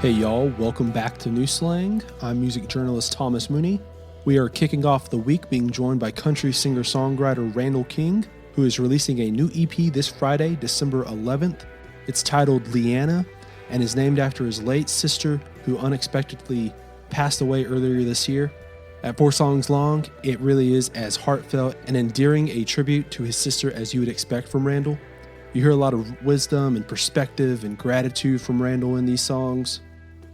Hey y'all, welcome back to New Slang. I'm music journalist Thomas Mooney. We are kicking off the week being joined by country singer-songwriter Randall King, who is releasing a new EP this Friday, December 11th. It's titled Leanna and is named after his late sister who unexpectedly passed away earlier this year. At 4 songs long, it really is as heartfelt and endearing a tribute to his sister as you would expect from Randall. You hear a lot of wisdom and perspective and gratitude from Randall in these songs.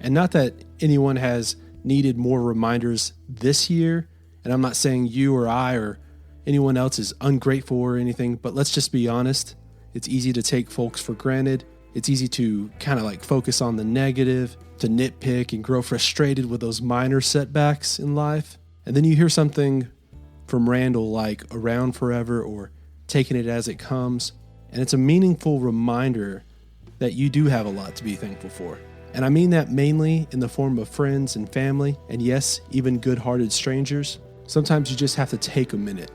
And not that anyone has needed more reminders this year, and I'm not saying you or I or anyone else is ungrateful or anything, but let's just be honest. It's easy to take folks for granted. It's easy to kind of like focus on the negative, to nitpick and grow frustrated with those minor setbacks in life. And then you hear something from Randall like Around Forever or Taking It As It Comes, and it's a meaningful reminder that you do have a lot to be thankful for. And I mean that mainly in the form of friends and family, and yes, even good-hearted strangers. Sometimes you just have to take a minute.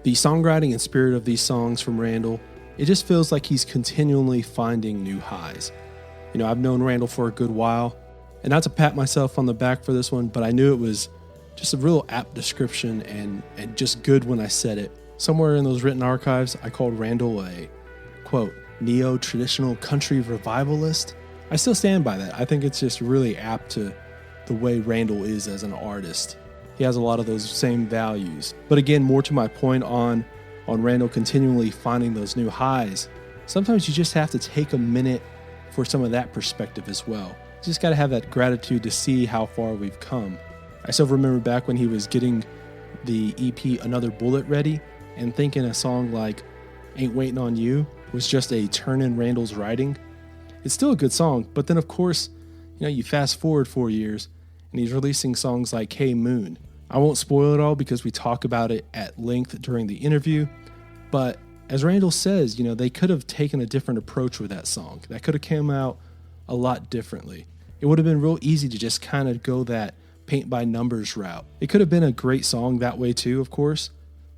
The songwriting and spirit of these songs from Randall, it just feels like he's continually finding new highs. You know, I've known Randall for a good while, and not to pat myself on the back for this one, but I knew it was just a real apt description and just good when I said it. Somewhere in those written archives, I called Randall a, quote, neo-traditional country revivalist. I still stand by that. I think it's just really apt to the way Randall is as an artist. He has a lot of those same values. But again, more to my point on Randall continually finding those new highs, sometimes you just have to take a minute for some of that perspective as well. You just got to have that gratitude to see how far we've come. I still remember back when he was getting the EP Another Bullet ready and thinking a song like Ain't Waiting on You was just a turn in Randall's writing. It's still a good song, but then of course, you fast forward 4 years and he's releasing songs like Hey Moon. I won't spoil it all because we talk about it at length during the interview, but as Randall says, they could have taken a different approach with that song. That could have come out a lot differently. It would have been real easy to just kind of go that paint by numbers route. It could have been a great song that way too, of course,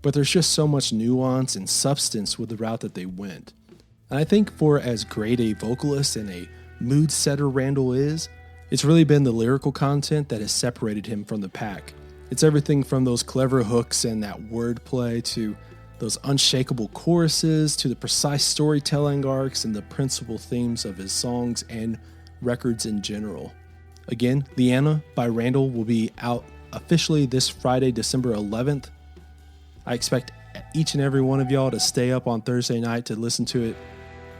but there's just so much nuance and substance with the route that they went. And I think for as great a vocalist and a mood setter Randall is, it's really been the lyrical content that has separated him from the pack. It's everything from those clever hooks and that wordplay to those unshakable choruses to the precise storytelling arcs and the principal themes of his songs and records in general. Again, Leanna by Randall will be out officially this Friday, December 11th. I expect each and every one of y'all to stay up on Thursday night to listen to it.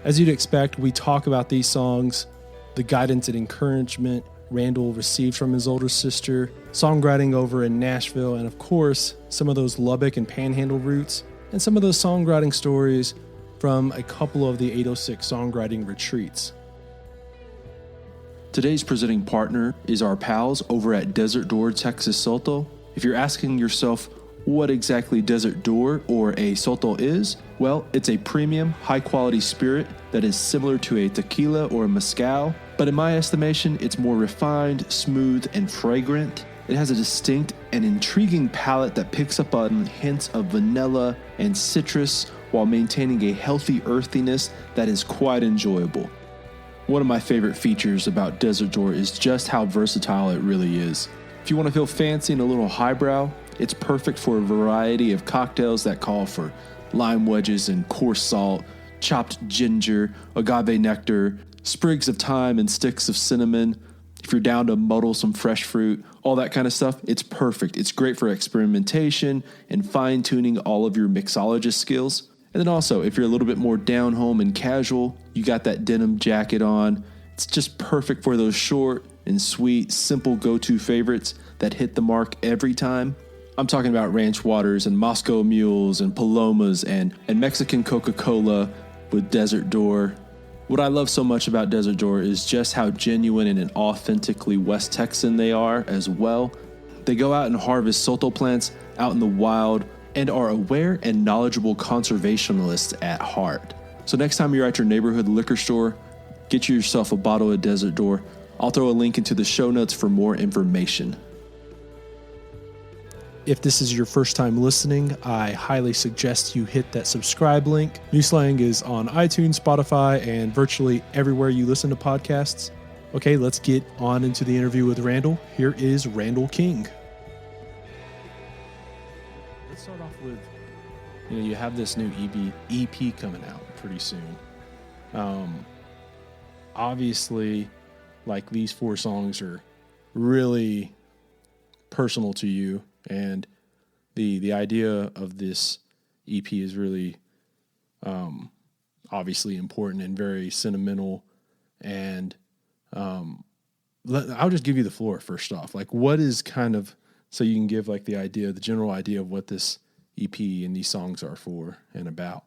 As you'd expect, we talk about these songs, the guidance and encouragement Randall received from his older sister, songwriting over in Nashville, and of course, some of those Lubbock and Panhandle roots, and some of those songwriting stories from a couple of the 806 songwriting retreats. Today's presenting partner is our pals over at Desert Door Texas Soto. If you're asking yourself what exactly Desert Door or a Soto is, well, it's a premium, high-quality spirit that is similar to a tequila or a mezcal, but in my estimation, it's more refined, smooth, and fragrant. It has a distinct and intriguing palate that picks up on hints of vanilla and citrus while maintaining a healthy earthiness that is quite enjoyable. One of my favorite features about Desert Door is just how versatile it really is. If you want to feel fancy and a little highbrow, it's perfect for a variety of cocktails that call for lime wedges and coarse salt, chopped ginger, agave nectar, sprigs of thyme and sticks of cinnamon. If you're down to muddle some fresh fruit, all that kind of stuff, it's perfect. It's great for experimentation and fine-tuning all of your mixologist skills. And then also, if you're a little bit more down home and casual, you got that denim jacket on, it's just perfect for those short and sweet, simple go-to favorites that hit the mark every time. I'm talking about ranch waters and Moscow mules and palomas and Mexican Coca-Cola with Desert Door. What I love so much about Desert Door is just how genuine and authentically West Texan they are as well. They go out and harvest Soto plants out in the wild and are aware and knowledgeable conservationists at heart. So next time you're at your neighborhood liquor store, get yourself a bottle of Desert Door. I'll throw a link into the show notes for more information. If this is your first time listening, I highly suggest you hit that subscribe link. New Slang is on iTunes, Spotify, and virtually everywhere you listen to podcasts. Okay, let's get on into the interview with Randall. Here is Randall King. Let's start off with, you have this new EP coming out pretty soon. Obviously, like, these 4 songs are really personal to you, and the idea of this EP is really obviously important and very sentimental. And I'll just give you the floor first off. Like, what is kind of, so you can give like the general idea of what this EP and these songs are for and about.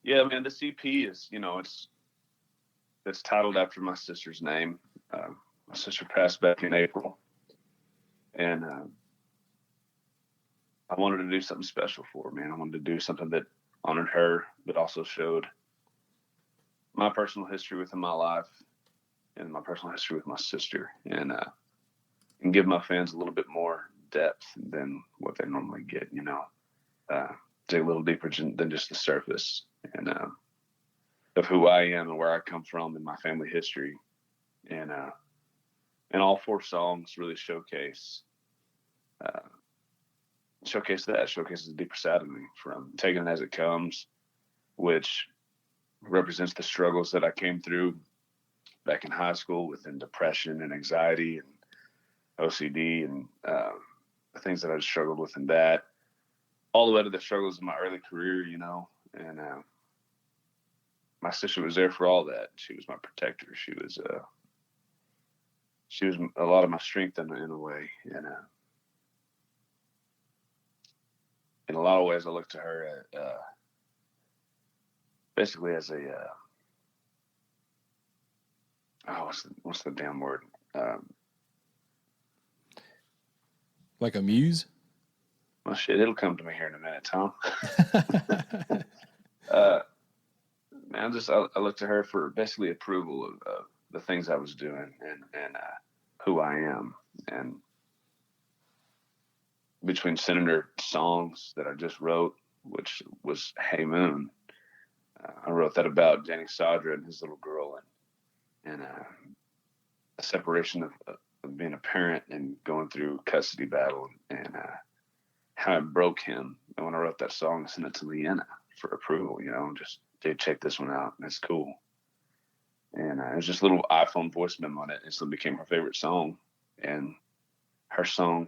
Yeah, man, this EP is, it's titled after my sister's name. My sister passed back in April, and I wanted to do something special for her, man. I wanted to do something that honored her, but also showed my personal history within my life and my personal history with my sister, and give my fans a little bit more depth than what they normally get, dig a little deeper than just the surface, and of who I am and where I come from and my family history. And all 4 songs really showcase the deeper side of me, from Taking It As It Comes, which represents the struggles that I came through back in high school within depression and anxiety and OCD and the things that I struggled with in that, all the way to the struggles of my early career, and my sister was there for all that. She was my protector. She was a lot of my strength in a way, and in a lot of ways, I look to her basically as a what's the damn word? Like a muse? Well, shit, it'll come to me here in a minute, Tom. Man, I look to her for basically approval of the things I was doing and who I am. And between sending her songs that I just wrote, which was Hey Moon, I wrote that about Danny Sadra and his little girl, and a separation of being a parent and going through custody battle, and how it broke him. And when I wrote that song, I sent it to Leanna for approval, just, dude, check this one out. That's cool. And it was just a little iPhone voice memo on it. It still became her favorite song, and her song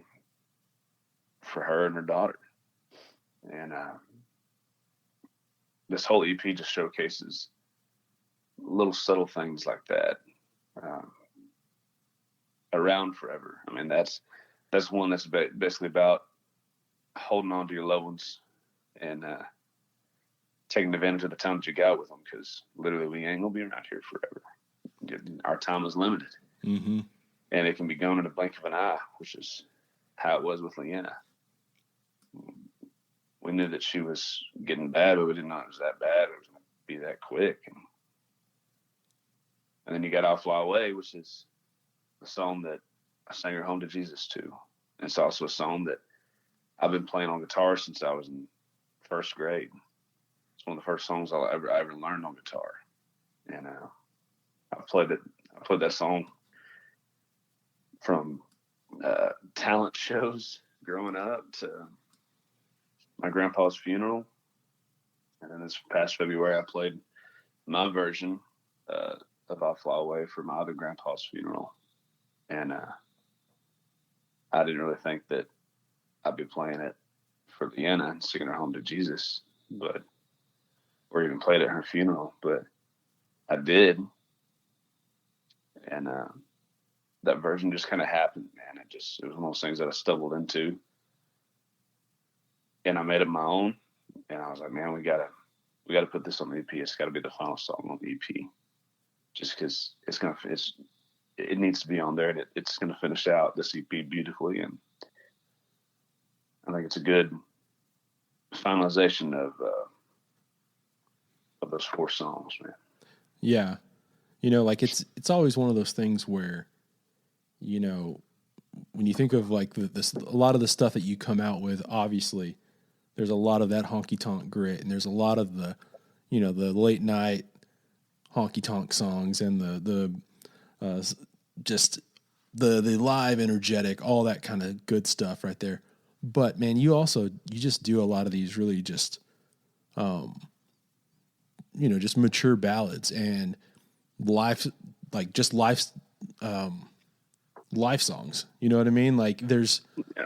for her and her daughter. And this whole EP just showcases little subtle things like that, around forever. I mean, that's one that's basically about holding on to your loved ones and taking advantage of the time that you got with them, because literally we ain't gonna be around here forever. Our time is limited, mm-hmm. and it can be gone in a blink of an eye, which is how it was with Leanna. We knew that she was getting bad, but we didn't know it was that bad. It was going to be that quick. And then you got I'll Fly Away, which is a song that I sang her home to Jesus to. And it's also a song that I've been playing on guitar since I was in 1st grade. It's one of the first songs I ever learned on guitar. And I played that song from talent shows growing up to my grandpa's funeral. And then this past February, I played my version of I'll Fly Away for my other grandpa's funeral. And I didn't really think that I'd be playing it for Leanna and singing her home to Jesus, or even played at her funeral, but I did. And that version just kind of happened, man. It was one of those things that I stumbled into, and I made it my own. And I was like, man, we gotta put this on the EP. It's got to be the final song on the EP, just because it needs to be on there, and it's gonna finish out this EP beautifully. And I think it's a good finalization of those 4 songs, man. Yeah, like it's always one of those things where, when you think of like a lot of the stuff that you come out with, obviously there's a lot of that honky tonk grit, and there's a lot of the, the late night honky tonk songs and the just the live, energetic, all that kind of good stuff right there. But man, you just do a lot of these really just, just mature ballads and life, like just life songs. You know what I mean? Like there's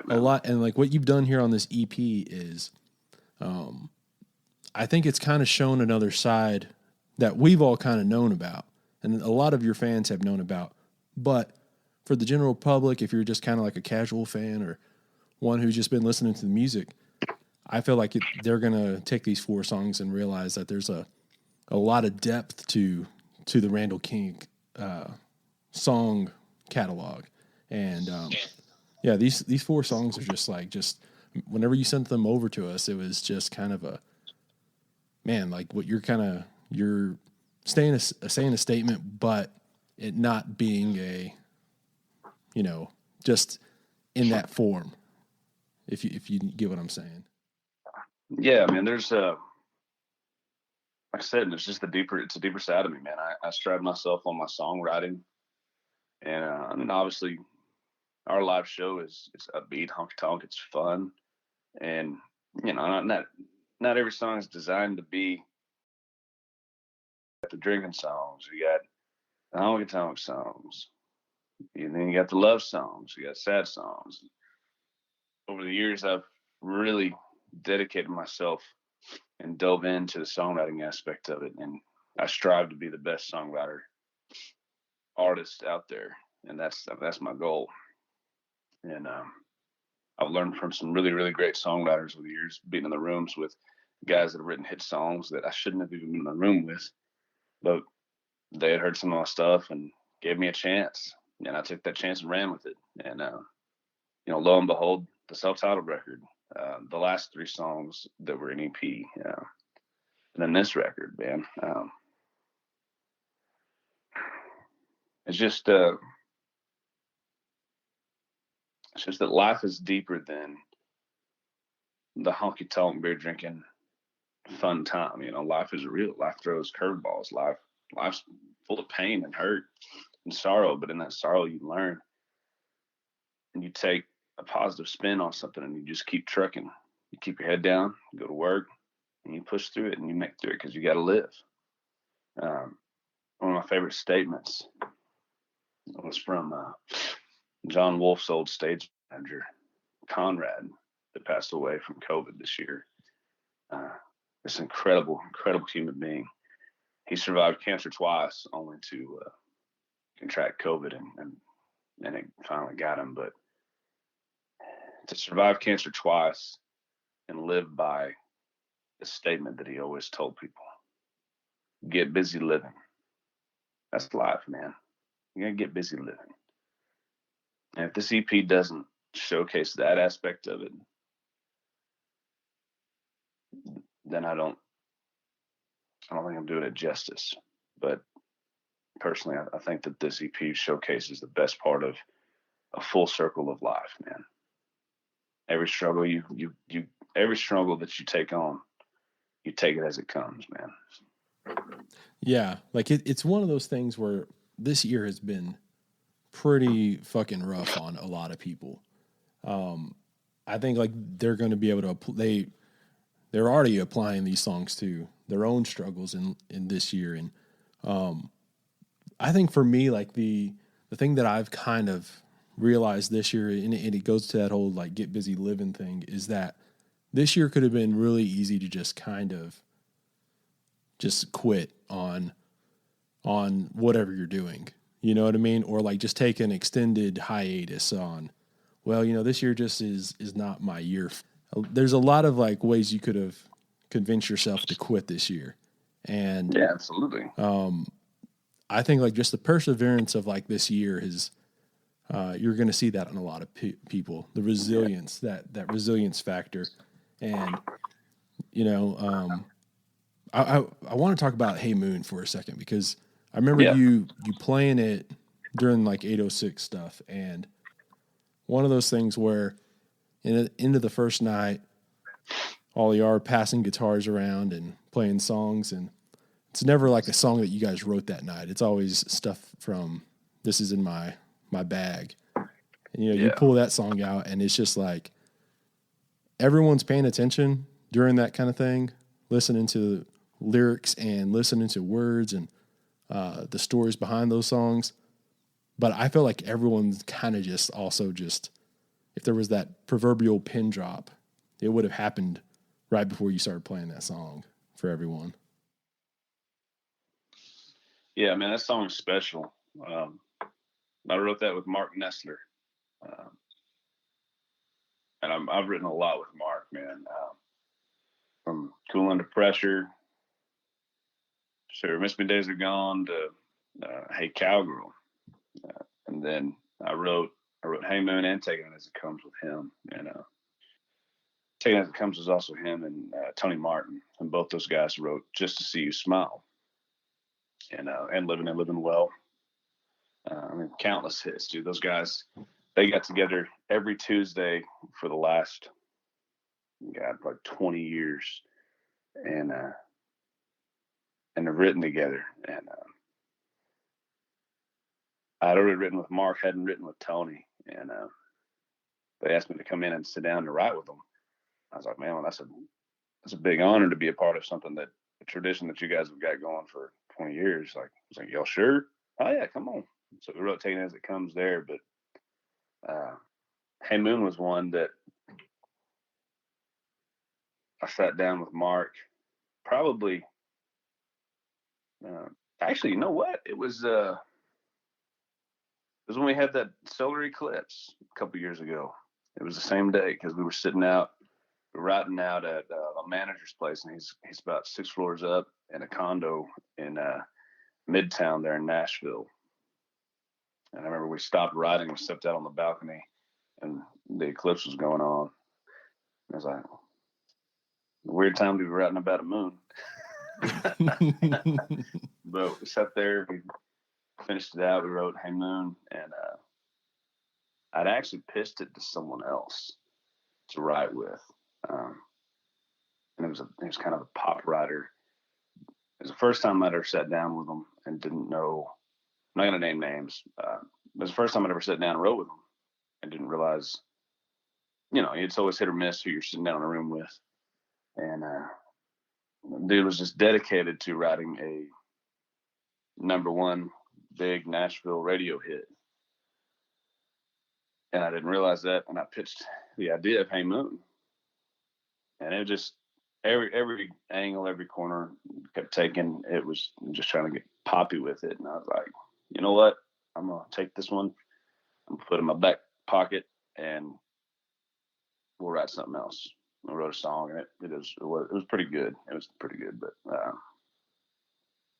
a lot, and like what you've done here on this EP is, I think it's kind of shown another side that we've all kind of known about, and a lot of your fans have known about. But for the general public, if you're just kind of like a casual fan or one who's just been listening to the music, I feel like they're gonna take these 4 songs and realize that there's a lot of depth to the Randall King song catalog. And these 4 songs are just whenever you sent them over to us, it was just kind of a, man, like what you're saying a statement, but it not being a, just in that form. If you get what I'm saying. Yeah, I mean, there's like I said, it's a deeper side of me, man. I strive myself on my songwriting, and I mean, obviously, our live show is upbeat, honky tonk. It's fun, and not every song is designed to be the drinking songs. You got the honky tonk songs, and then you got the love songs. You got sad songs. Over the years, I've really dedicated myself and dove into the songwriting aspect of it, and I strive to be the best songwriter artist out there, and that's my goal. And I've learned from some really, really great songwriters over the years, being in the rooms with guys that have written hit songs that I shouldn't have even been in the room with, but they had heard some of my stuff and gave me a chance, and I took that chance and ran with it. And lo and behold, the self-titled record, the last 3 songs that were an EP, and then this record, man. It's just that life is deeper than the honky tonk beer drinking fun time. Life is real. Life throws curveballs. Life's full of pain and hurt and sorrow, but in that sorrow you learn, and you take a positive spin on something, and you just keep trucking. You keep your head down, you go to work, and you push through it, and you make through it because you got to live. One of my favorite statements was from John Wolfe's old stage manager, Conrad, that passed away from COVID this year. This incredible human being. He survived cancer twice, only to contract COVID, and it finally got him. But to survive cancer twice and live by the statement that he always told people: get busy living. That's life, man. You gotta get busy living. And if this EP doesn't showcase that aspect of it, then I don't think I'm doing it justice. But personally, I think that this EP showcases the best part of a full circle of life, man. Every struggle every struggle that you take on, you take it as it comes, man. Yeah, like it's one of those things where this year has been pretty fucking rough on a lot of people. I think like they're going to be able to they're already applying these songs to their own struggles in this year, and I think for me, like the thing that I've kind of realized this year, and it goes to that whole like get busy living thing, is that this year could have been really easy to just kind of just quit on whatever you're doing. You know what I mean? Or like just take an extended hiatus on, well, this year just is not my year. There's a lot of like ways you could have convinced yourself to quit this year. And yeah, absolutely. I think like just the perseverance of like this year is, you're going to see that in a lot of people, the resilience, that resilience factor. And, I want to talk about Hey Moon for a second, because I remember you playing it during like 806 stuff. And one of those things where into the first night, all you are passing guitars around and playing songs, and it's never like a song that you guys wrote that night. It's always stuff from this is in my bag. And, you know, you Yeah. pull that song out and it's just like everyone's paying attention during that kind of thing, listening to lyrics and listening to words and the stories behind those songs. But I feel like everyone's kind of just also just, if there was that proverbial pin drop, it would have happened right before you started playing that song for everyone. Yeah, man, that song's special. I wrote that with Mark Nessler. And I've written a lot with Mark, man. From Cool Under Pressure, Sure Miss Me Days Are Gone to Hey Cowgirl. And then I wrote Hey Moon and Takin As It Comes with him. And Takin As It Comes was also him and Tony Martin. And both those guys wrote Just to See You Smile and Living Well. I mean, countless hits, dude. Those guys, they got together every Tuesday for the last, God, like 20 years. And they've written together. And I'd already written with Mark, hadn't written with Tony. And they asked me to come in and sit down and write with them. I was like, man, well, that's a big honor to be a part of something that a tradition that you guys have got going for 20 years. Like, I was like, y'all sure? Oh yeah, come on. So we wrote Taking As It Comes there, but Hey Moon was one that I sat down with Mark. Probably, actually, you know what? It was when we had that solar eclipse a couple years ago. It was the same day because we were sitting out, writing out at a manager's place, and he's about 6 floors up in a condo in Midtown there in Nashville. And I remember we stopped writing, we stepped out on the balcony, and the eclipse was going on. And I was like, weird time to be writing about a moon. But we sat there, we finished it out, we wrote Hey Moon, and I'd actually pitched it to someone else to write with. And it was kind of a pop writer. It was the first time I'd ever sat down with him and didn't know, I'm not going to name names. It was the first time I'd ever sat down and wrote with him and didn't realize, you know, it's always hit or miss who you're sitting down in a room with. And dude was just dedicated to writing a #1 big Nashville radio hit. And I didn't realize that. And I pitched the idea of Hey Moon. And it just, every angle, every corner kept taking. It was just trying to get poppy with it. And I was like, you know what? I'm going to take this one. I'm going to put it in my back pocket and we'll write something else. I wrote a song and it was pretty good. It was pretty good, but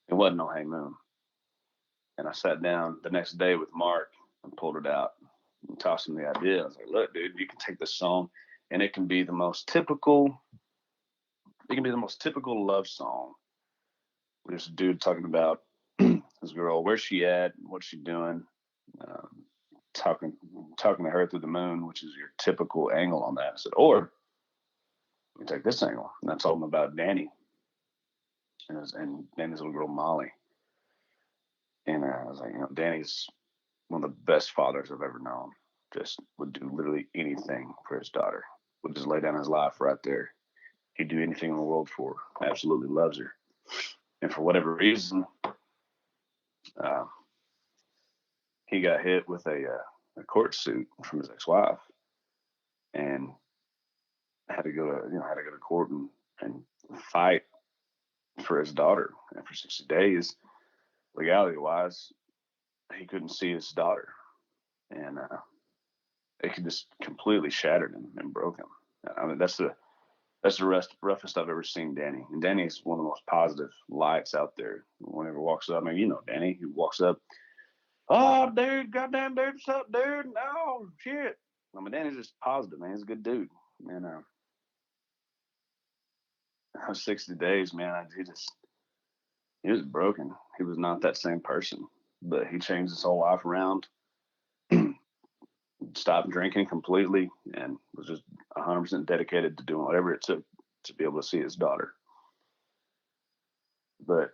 it wasn't no Hey Moon. And I sat down the next day with Mark and pulled it out and tossed him the idea. I was like, look, dude, you can take this song and it can be the most typical love song. There's a dude talking about his girl, where's she at, what's she doing, talking to her through the moon, which is your typical angle on that. I said, or you take this angle, and I told him about Danny and Danny's little girl Molly, and I was like, you know, Danny's one of the best fathers I've ever known. Just would do literally anything for his daughter. Would just lay down his life right there. He'd do anything in the world for her. Absolutely loves her. And for whatever reason, he got hit with a court suit from his ex-wife, and had to go to court and fight for his daughter. And for 60 days, legality-wise, he couldn't see his daughter, and it just completely shattered him and broke him. I mean, that's the roughest I've ever seen Danny. And Danny's one of the most positive lights out there. Whenever he walks up, I mean, you know Danny, he walks up, oh, dude, goddamn dude, what's up, dude? No, shit. I mean, Danny's just positive, man. He's a good dude. And 60 days, man, he was broken. He was not that same person, but he changed his whole life around, stopped drinking completely, and was just 100% dedicated to doing whatever it took to be able to see his daughter. But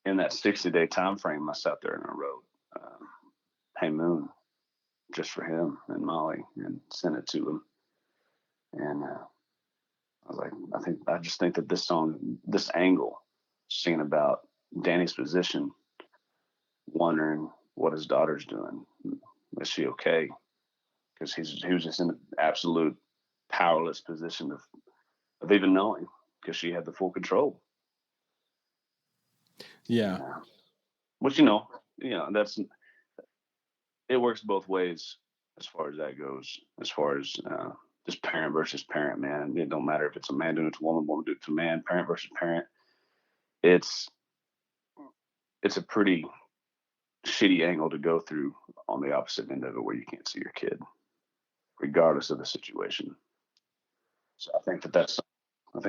in that 60-day time frame, I sat there and I wrote Hey Moon just for him and Molly and sent it to him. And I was like, I just think that this song, this angle, singing about Danny's position, wondering what his daughter's doing. Is she okay? Because he was just in an absolute powerless position of even knowing, because she had the full control. Yeah. Which that's, it works both ways as far as that goes. As far as just parent versus parent, man. It don't matter if it's a man doing it to a woman doing it to a man. Parent versus parent. It's a pretty shitty angle to go through on the opposite end of it, where you can't see your kid, regardless of the situation. So I think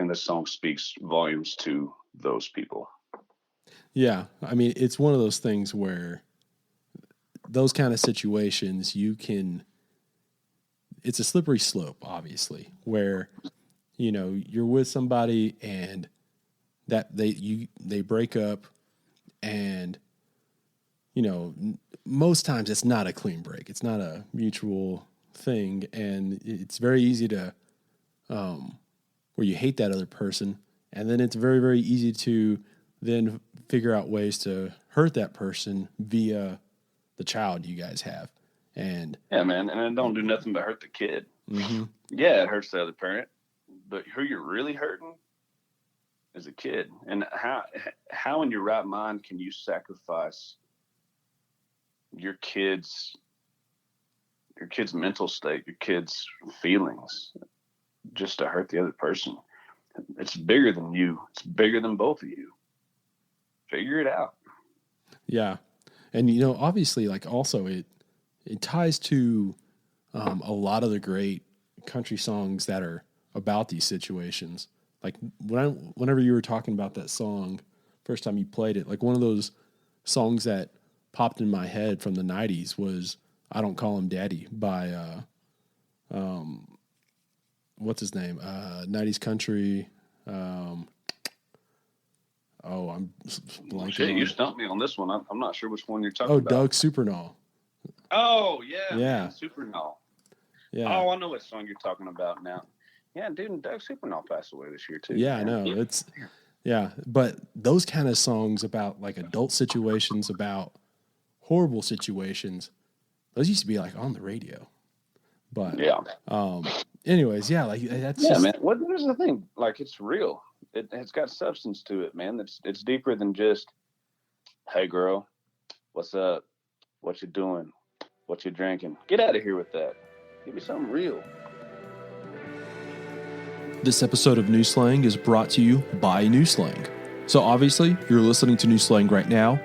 this song speaks volumes to those people. Yeah. I mean, it's one of those things where those kind of situations, it's a slippery slope, obviously, where, you're with somebody and that they break up, and, most times it's not a clean break. It's not a mutual thing. And it's very easy to, where you hate that other person. And then it's very, very easy to then figure out ways to hurt that person via the child you guys have. And yeah, man, and it don't do nothing but hurt the kid. Mm-hmm. Yeah, it hurts the other parent, but who you're really hurting is a kid. And how in your right mind can you sacrifice your kid's mental state, your kid's feelings, just to hurt the other person? It's bigger than you. It's bigger than both of you. Figure it out. Yeah. And, obviously, like, also it ties to a lot of the great country songs that are about these situations. Like, whenever you were talking about that song, first time you played it, like, one of those songs that popped in my head from the 90s was I Don't Call Him Daddy by, what's his name? 90s country. I'm blanking. Shit, you stumped me on this one. I'm not sure which one you're talking about. Doug Supernall. Oh, yeah. Supernall. Yeah. Oh, I know what song you're talking about now. Yeah, dude, and Doug Supernall passed away this year, too. Yeah, I know. But those kind of songs about, like, adult situations, about horrible situations, those used to be, like, on the radio. But, yeah. Anyways, yeah, like, that's just... man. Here's the thing. Like, it's real. It's got substance to it, man. It's deeper than just, hey, girl, what's up? What you doing? What you drinking? Get out of here with that. Give me something real. This episode of New Slang is brought to you by New Slang. So obviously, you're listening to New Slang right now.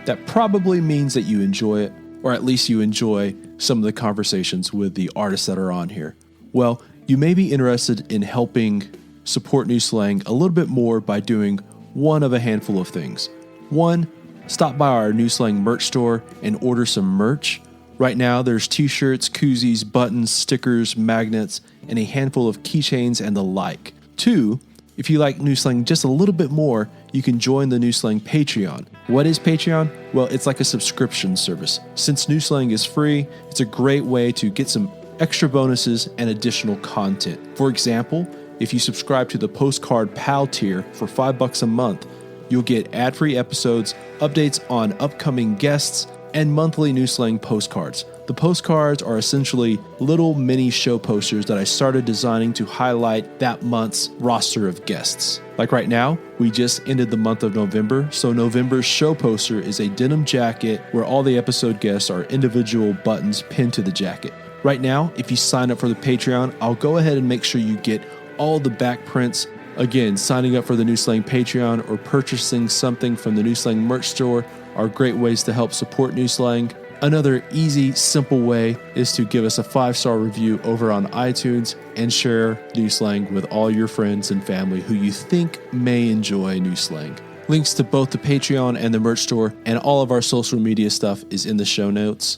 That probably means that you enjoy it, or at least you enjoy some of the conversations with the artists that are on here. Well, you may be interested in helping support New Slang a little bit more by doing one of a handful of things. One, stop by our New Slang merch store and order some merch. Right now, there's t-shirts, koozies, buttons, stickers, magnets, and a handful of keychains and the like. Two, if you like New Slang just a little bit more, you can join the New Slang Patreon. What is Patreon? Well, it's like a subscription service. Since New Slang is free, it's a great way to get some extra bonuses and additional content. For example, if you subscribe to the Postcard Pal tier for $5 a month, you'll get ad-free episodes, updates on upcoming guests, and monthly New Slang postcards. The postcards are essentially little mini show posters that I started designing to highlight that month's roster of guests. Like right now, we just ended the month of November, so November's show poster is a denim jacket where all the episode guests are individual buttons pinned to the jacket. Right now, if you sign up for the Patreon, I'll go ahead and make sure you get all the back prints. Again, signing up for the New Slang Patreon or purchasing something from the New Slang merch store are great ways to help support New Slang. Another easy, simple way is to give us a 5-star review over on iTunes and share New Slang with all your friends and family who you think may enjoy New Slang. Links to both the Patreon and the merch store and all of our social media stuff is in the show notes.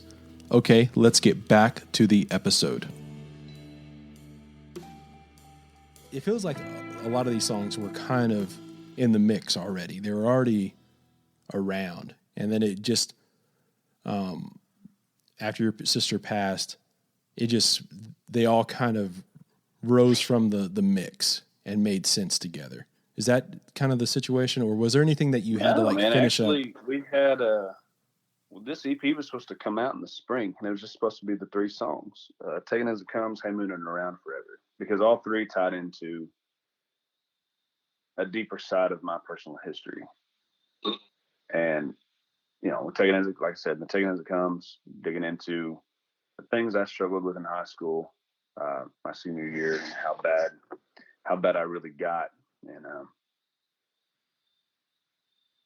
Okay, let's get back to the episode. It feels like a lot of these songs were kind of in the mix already. They were already around. And then it just, after your sister passed, they all kind of rose from the mix and made sense together. Is that kind of the situation, or was there anything that you had to like finish actually, up? we had this EP was supposed to come out in the spring, and it was just supposed to be the 3 songs: "Takin as It Comes," "Hey Moon," and "Around Forever," because all 3 tied into a deeper side of my personal history. And taking as like I said, the taking as it comes, digging into the things I struggled with in high school, my senior year, and how bad I really got, and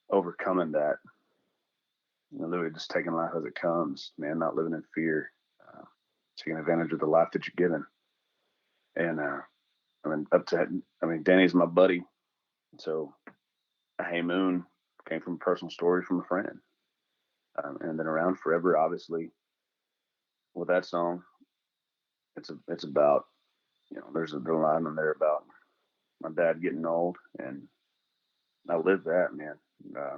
overcoming that. Literally just taking life as it comes, man, not living in fear, taking advantage of the life that you're given. And Danny's my buddy, so Hey Moon came from a personal story from a friend, and then Around Forever, obviously, with that song, it's about, there's a line in there about my dad getting old, and I lived that, man. I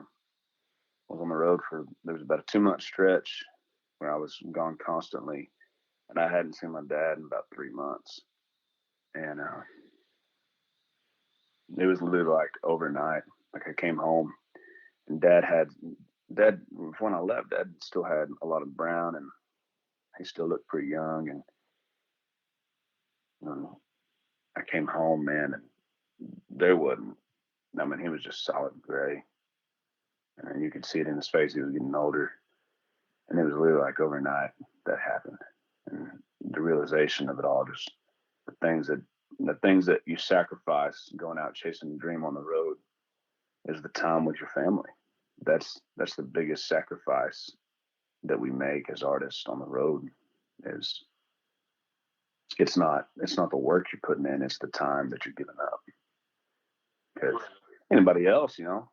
was on the road there was about a 2-month stretch where I was gone constantly, and I hadn't seen my dad in about 3 months, and it was literally like overnight. Like I came home, and dad when I left, dad still had a lot of brown, and he still looked pretty young, and I came home, man, and there wasn't. I mean, he was just solid gray, and you could see it in his face. He was getting older, and it was literally like overnight that happened, and the realization of it all, just the things that you sacrifice going out chasing a dream on the road, is the time with your family. That's the biggest sacrifice that we make as artists on the road. Is it's not the work you're putting in, it's the time that you're giving up. Because anybody else, you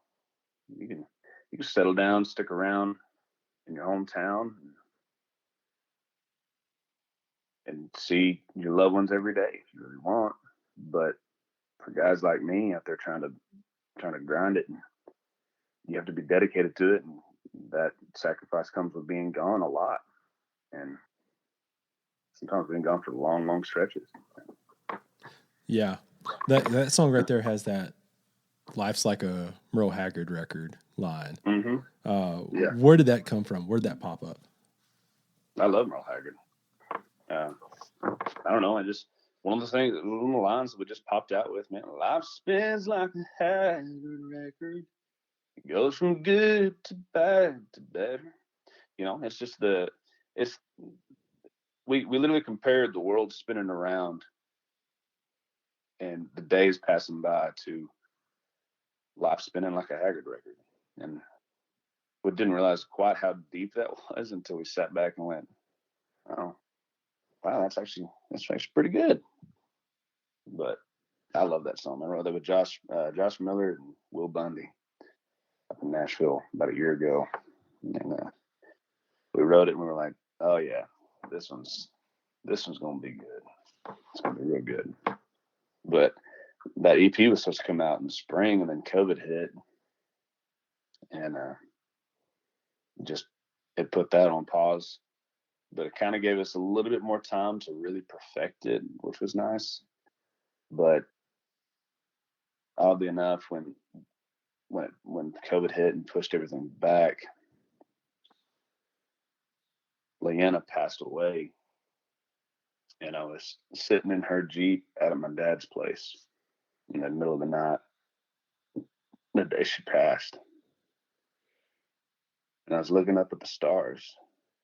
can settle down, stick around in your hometown, and see your loved ones every day if you really want. But for guys like me out there trying to grind it, and you have to be dedicated to it, and that sacrifice comes with being gone a lot, and sometimes being gone for long, long stretches. Yeah, that song right there has that "Life's Like a Merle Haggard record" line. Mm-hmm. Yeah, Where did that come from? Where did that pop up? I love Merle Haggard. I don't know. I just one of the lines that we just popped out with, man. Life spins like a Haggard record. It goes from good to bad to better. It's just we literally compared the world spinning around and the days passing by to life spinning like a Haggard record. And we didn't realize quite how deep that was until we sat back and went, oh, wow, that's actually pretty good. But I love that song. I wrote that with Josh Miller and Will Bundy up in Nashville about a year ago, and we wrote it, and we were like, "Oh yeah, this one's gonna be good. It's gonna be real good." But that EP was supposed to come out in the spring, and then COVID hit, and just it put that on pause. But it kind of gave us a little bit more time to really perfect it, which was nice. But oddly enough, when COVID hit and pushed everything back, Leanna passed away, and I was sitting in her Jeep out at my dad's place in the middle of the night, the day she passed, and I was looking up at the stars.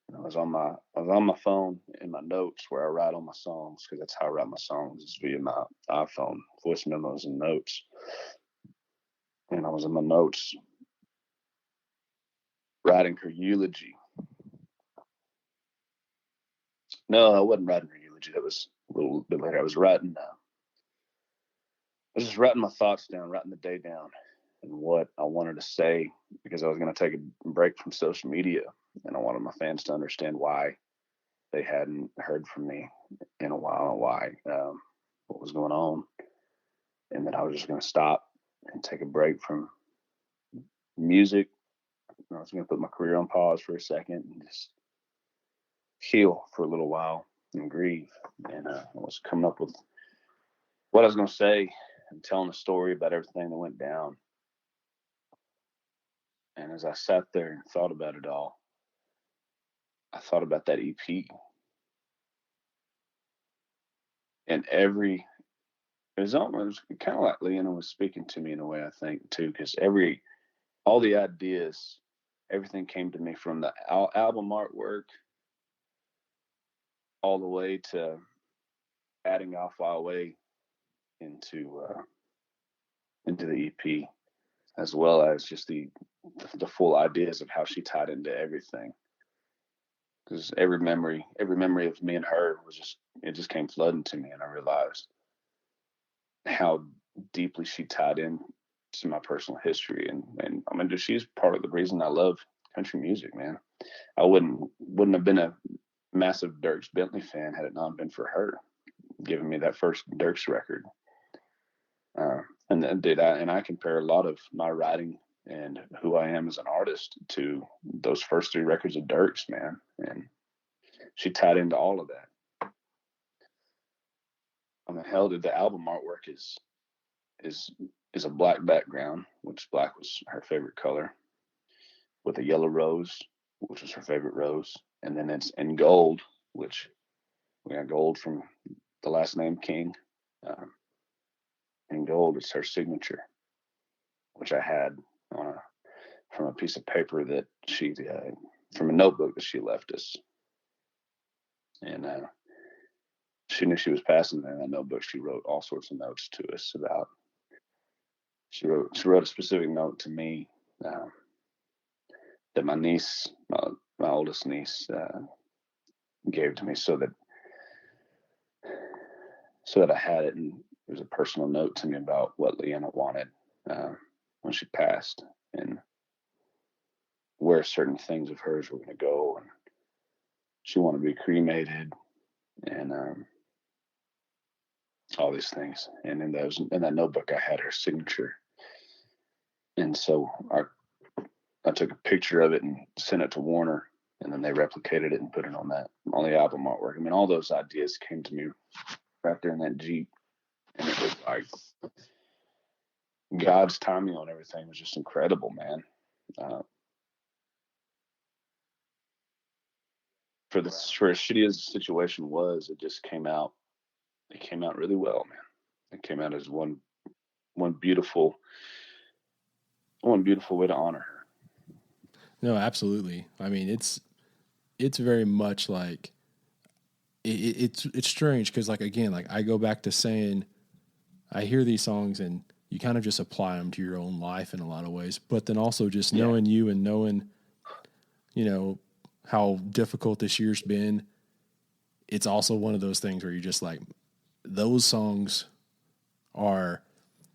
And I was on my phone in my notes where I write all my songs, because that's how I write my songs, is via my iPhone, voice memos and notes. And I was in my notes writing her eulogy. No, I wasn't writing her eulogy. That was a little bit later. I was just writing my thoughts down, writing the day down, and what I wanted to say, because I was going to take a break from social media, and I wanted my fans to understand why they hadn't heard from me in a while, why, what was going on, and that I was just going to stop and take a break from music. I was going to put my career on pause for a second and just heal for a little while and grieve. And I was coming up with what I was going to say and telling a story about everything that went down. And as I sat there and thought about it all, I thought about that EP. And it was almost kind of like Leanna was speaking to me in a way, I think, too, because all the ideas, everything came to me from the album artwork all the way to adding Off File Way into the EP, as well as just the full ideas of how she tied into everything. Because every memory of me and her it just came flooding to me, and I realized how deeply she tied in to my personal history. And I mean, she's part of the reason I love country music, man. I wouldn't have been a massive Dierks Bentley fan had it not been for her giving me that first Dierks record. And then I compare a lot of my writing and who I am as an artist to those first 3 records of Dierks, man. And she tied into all of that. I mean, hell, the album artwork is a black background, which black was her favorite color, with a yellow rose, which was her favorite rose, and then it's in gold, which we got gold from the last name King. In gold, it's her signature, which I had from a piece of paper that from a notebook that she left us. And she knew she was passing, and in that notebook she wrote all sorts of notes to us about. She wrote a specific note to me that my niece, my oldest niece, gave to me so that I had it, and it was a personal note to me about what Leanna wanted when she passed, and where certain things of hers were going to go, and she wanted to be cremated, and all these things. And in that notebook, I had her signature, and so I took a picture of it and sent it to Warner, and then they replicated it and put it on the album artwork. I mean, all those ideas came to me right there in that Jeep, and it was like God's timing on everything was just incredible, man. For as shitty as the situation was, it just came out. It came out really well, man. It came out as one beautiful way to honor her. No, absolutely. I mean, it's very much like it's strange because, like, again, like I go back to saying I hear these songs and you kind of just apply them to your own life in a lot of ways, but then also just knowing you and knowing, how difficult this year's been. It's also one of those things where you're just like, those songs are,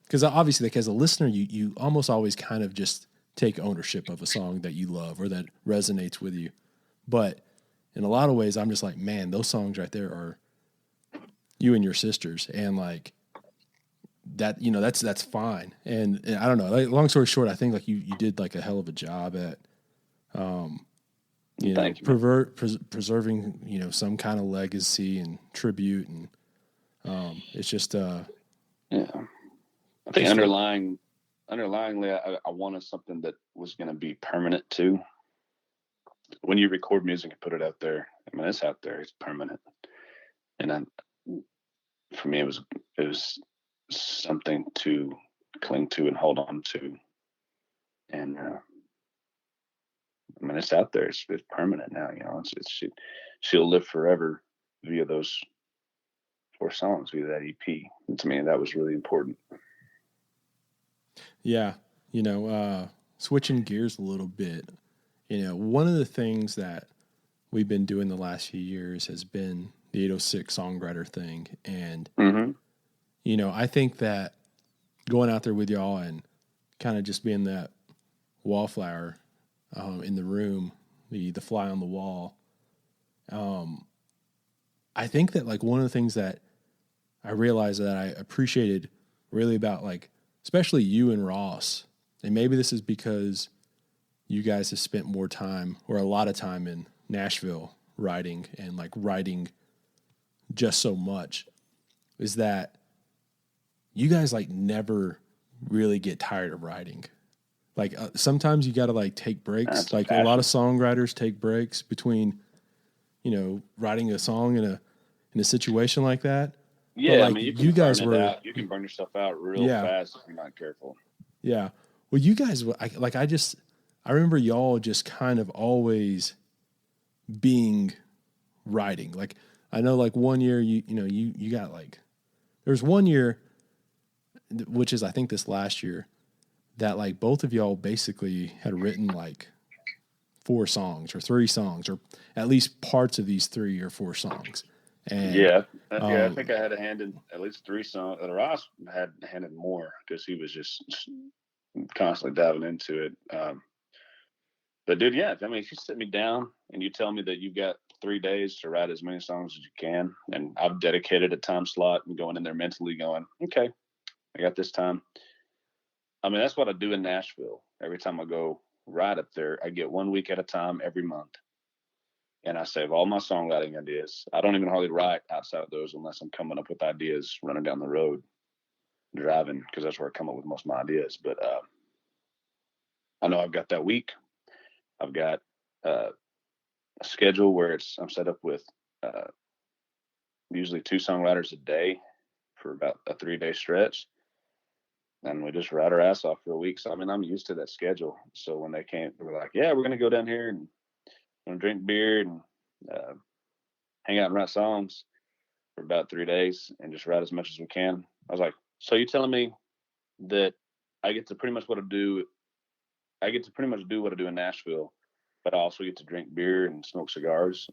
because obviously, like, as a listener, you almost always kind of just take ownership of a song that you love or that resonates with you. But in a lot of ways, I'm just like, man, those songs right there are you and your sisters, and like that, that's fine. And I don't know. Like, long story short, I think like you did like a hell of a job at, preserving some kind of legacy and tribute, and it's just yeah. I think underlyingly, I wanted something that was going to be permanent too. When you record music and put it out there, I mean, it's out there, it's permanent. And for me, it was something to cling to and hold on to. And I mean, it's out there, it's permanent now. She'll live forever via those 4 songs, via that EP. And to me, that was really important. Yeah, switching gears a little bit. One of the things that we've been doing the last few years has been the 806 songwriter thing. And, I think that going out there with y'all and kind of just being that wallflower in the room, the fly on the wall. I think that like one of the things that I realized that I appreciated really about, like, especially you and Ross, and maybe this is because you guys have spent more time or a lot of time in Nashville writing and like writing just so much is that you guys like never really get tired of writing. Like sometimes you got to like take breaks. That's Like a lot of songwriters take breaks between, writing a song in a situation like that. Yeah, but like I mean, you can you guys burn it were, out. You can burn yourself out real yeah, fast if you're not careful. yeah. Well, you guys, I remember y'all just kind of always being writing. Like I know, like one year you got like there was one year, which is I think this last year, that like both of y'all basically had written like 4 songs or 3 songs or at least parts of these 3 or 4 songs. And I think I had a hand in at least 3 songs. Ross had a hand in more because he was just constantly diving into it. But dude, yeah, I mean, if you sit me down and you tell me that you've got 3 days to write as many songs as you can, and I've dedicated a time slot and going in there mentally going, okay, I got this time. I mean, that's what I do in Nashville. Every time I go ride up there, I get 1 week at a time every month. And I save all my songwriting ideas. I don't even hardly write outside of those unless I'm coming up with ideas running down the road, driving, because that's where I come up with most of my ideas. But I know I've got that week. I've got a schedule where I'm set up with usually 2 songwriters a day for about a 3-day stretch. And we just ride our ass off for a week. So, I mean, I'm used to that schedule. So when they came, they were like, yeah, we're going to go down here and drink beer and hang out and write songs for about 3 days and just write as much as we can. I was like, so you're telling me that I get to pretty much do what I do in Nashville, but I also get to drink beer and smoke cigars.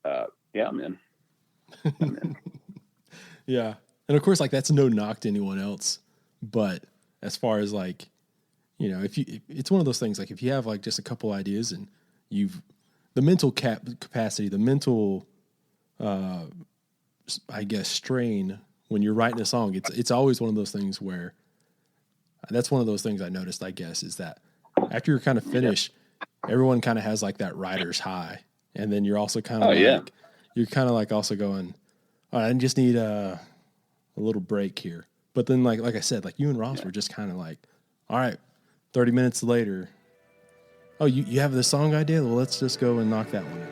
Yeah, I'm in. Yeah. And of course, like that's no knock to anyone else. But as far as like, it's one of those things, like if you have like just a couple ideas and the mental capacity, the mental, I guess, strain when you're writing a song, it's always one of those things where that's one of those things I noticed, I guess, is that after you're kind of finished, everyone kind of has like that writer's high. And then you're also kind of you're kind of like also going, all right, I just need a little break here. But then like I said, like you and Ross were just kind of like, all right, 30 minutes later, oh, you have this song idea? Well, let's just go and knock that one out.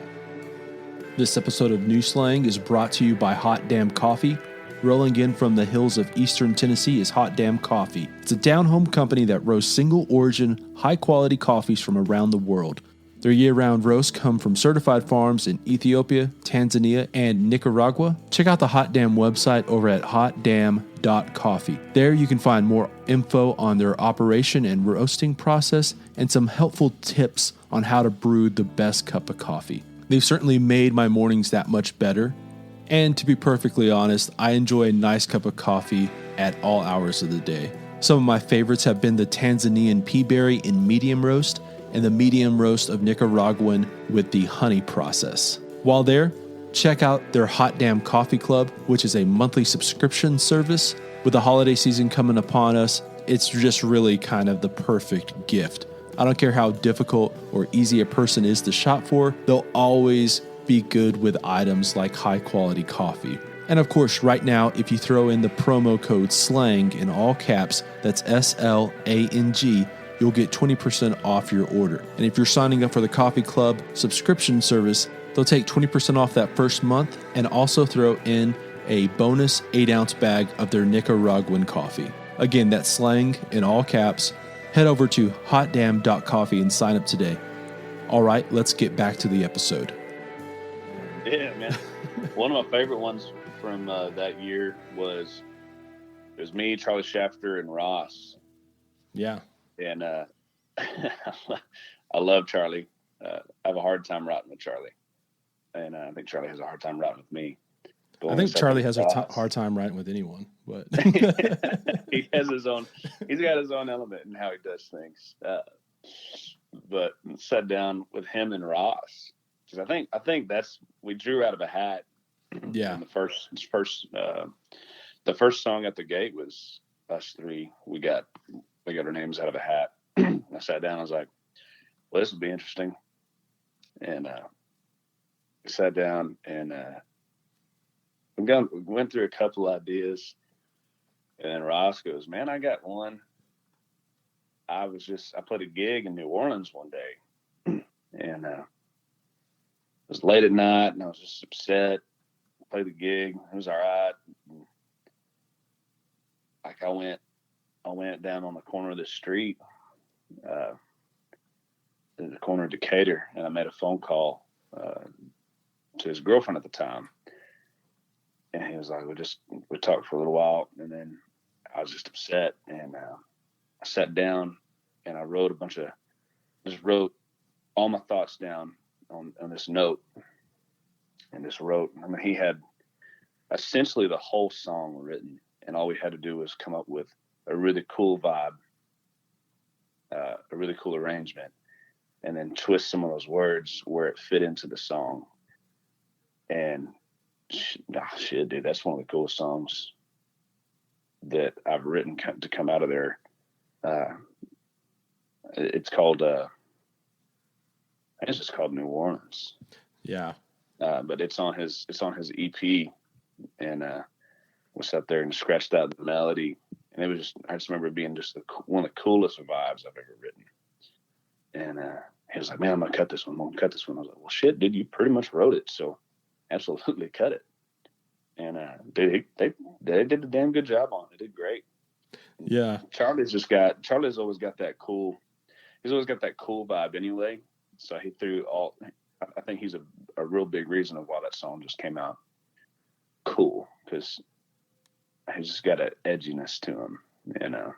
This episode of New Slang is brought to you by Hot Damn Coffee. Rolling in from the hills of eastern Tennessee is Hot Damn Coffee. It's a down-home company that roasts single-origin, high-quality coffees from around the world. Their year-round roasts come from certified farms in Ethiopia, Tanzania, and Nicaragua. Check out the Hot Damn website over at hotdamn.coffee. There you can find more info on their operation and roasting process and some helpful tips on how to brew the best cup of coffee. They've certainly made my mornings that much better. And to be perfectly honest, I enjoy a nice cup of coffee at all hours of the day. Some of my favorites have been the Tanzanian pea berry in medium roast and the medium roast of Nicaraguan with the honey process. While there, check out their Hot Damn Coffee Club, which is a monthly subscription service. With the holiday season coming upon us, it's just really kind of the perfect gift. I don't care how difficult or easy a person is to shop for, they'll always be good with items like high quality coffee. And of course, right now, if you throw in the promo code SLANG in all caps, that's SLANG, you'll get 20% off your order. And if you're signing up for the Coffee Club subscription service, they'll take 20% off that first month and also throw in a bonus 8-ounce bag of their Nicaraguan coffee. Again, that's SLANG in all caps. Head over to hotdamn.coffee and sign up today. All right, let's get back to the episode. Yeah, man. One of my favorite ones from that year was me, Charlie Shafter, and Ross. Yeah. And I love Charlie. I have a hard time writing with Charlie. And I think Charlie has a hard time writing with me. But I think Charlie has a hard time writing with anyone, but he has his own. He's got his own element in how he does things. But sat down with him and Ross because I think we drew out of a hat. Yeah. And the first song at the gate was us 3. We got our names out of a hat. I sat down. I was like, well, this will be interesting. And sat down and went through a couple ideas, and then Ross goes, "Man, I got one. I played a gig in New Orleans one day, and it was late at night, and I was just upset. Played the gig, it was all right. Like I went down on the corner of the street, in the corner of Decatur, and I made a phone call to his girlfriend at the time, and he was like, we talked for a little while, and then I was just upset, and I sat down and I wrote wrote all my thoughts down on this note, and just wrote. I mean, he had essentially the whole song written, and all we had to do was come up with a really cool vibe, a really cool arrangement, and then twist some of those words where it fit into the song. And shit, dude, that's one of the coolest songs that I've written to come out of there. It's called, I think it's just called New Orleans. Yeah. But it's on his EP, and we sat there and scratched out the melody, and it was I just remember it being just one of the coolest vibes I've ever written. And he was like, "Man, I'm gonna cut this one. I was like, "Well, shit, dude, you pretty much wrote it, so absolutely cut it." And dude, they did a damn good job on it. They did great. Yeah. Charlie's always got that cool. He's always got that cool vibe anyway. So he threw all. I think he's a real big reason of why that song just came out cool, because he's just got an edginess to him. And it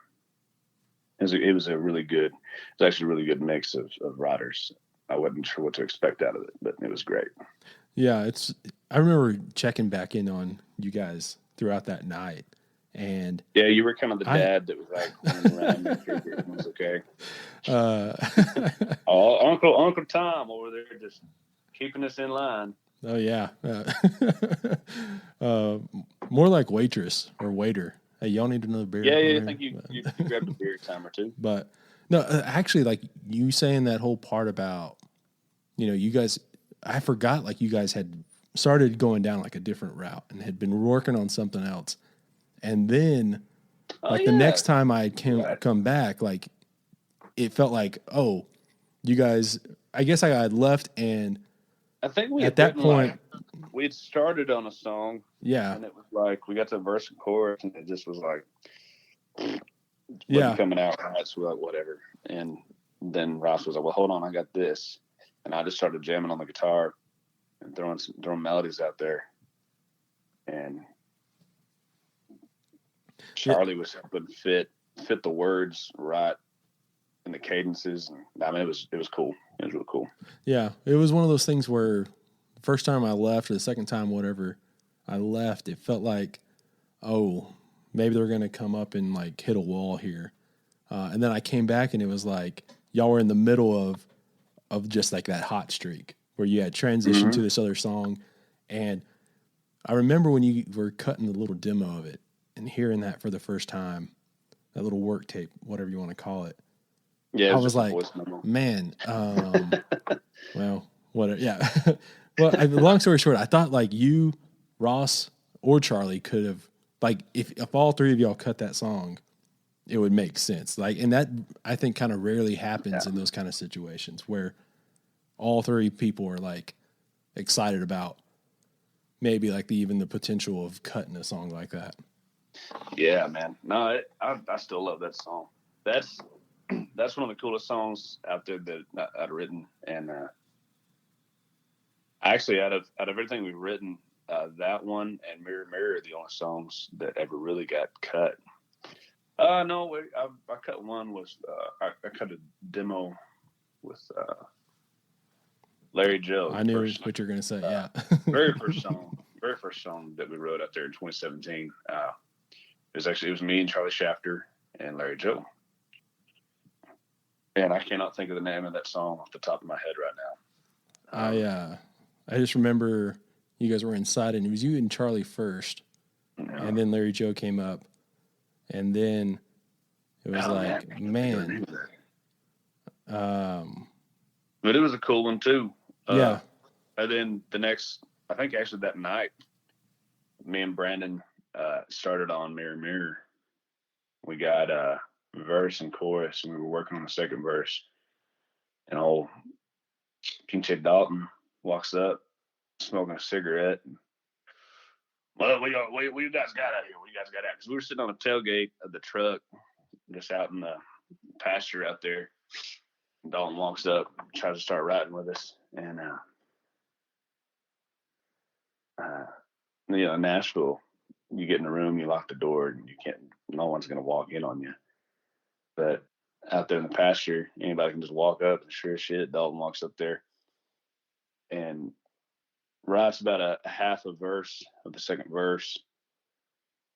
was actually a really good mix of writers. I wasn't sure what to expect out of it, but it was great. Yeah, I remember checking back in on you guys throughout that night, and yeah, you were kind of the dad that was like running around and it was okay. Uncle Tom over there just keeping us in line. Oh yeah, more like waitress or waiter. Hey, y'all need another beer? Yeah, I think you grabbed a beer time or two. But no, actually, like you saying that whole part about, you guys, I forgot like you guys had started going down like a different route and had been working on something else. And then the next time I come back, like it felt like, oh, you guys, I guess I had left, and I think we at that point we had started on a song. Yeah. And it was like we got to verse and chorus, and it just was like coming out right, so we're like, whatever. And then Ross was like, well, hold on, I got this. And I just started jamming on the guitar and throwing melodies out there. And Charlie was helping fit the words right and the cadences. And I mean, it was cool. It was real cool. Yeah. It was one of those things where the first time I left or the second time, whatever I left, it felt like, oh, maybe they're going to come up and like hit a wall here. And then I came back and it was like, y'all were in the middle of just like that hot streak where you had transitioned to this other song. And I remember when you were cutting the little demo of it and hearing that for the first time, that little work tape, whatever you want to call it. Yeah, I was like, man, well, whatever. Yeah. Well, long story short, I thought like you, Ross, or Charlie could have, like, if all three of y'all cut that song, it would make sense. Like, and that I think kind of rarely happens in those kind of situations where all three people are like excited about maybe like even the potential of cutting a song like that. Yeah, man. No, I still love that song. That's one of the coolest songs out there that I'd written. And actually, out of everything we've written, that one and Mirror Mirror are the only songs that ever really got cut. No, I cut one I cut a demo with Larry Joe. I knew what you're going to say. Yeah. very first song that we wrote out there in 2017. It was me and Charlie Shafter and Larry Joe. And I cannot think of the name of that song off the top of my head right now. I just remember you guys were inside, and it was you and Charlie first, and then Larry Joe came up, and then it was man. But it was a cool one too. Yeah. And then I think actually that night, me and Brandon started on Mirror Mirror. We got verse and chorus, and we were working on the second verse. And old King J. Dalton walks up, smoking a cigarette. And, well, what you guys got out here? What you guys got out? Because we were sitting on the tailgate of the truck, just out in the pasture out there. And Dalton walks up, tries to start writing with us, and Nashville, you get in the room, you lock the door, and no one's gonna walk in on you. But out there in the pasture, anybody can just walk up, and sure as shit, Dalton walks up there and writes about a half a verse of the second verse,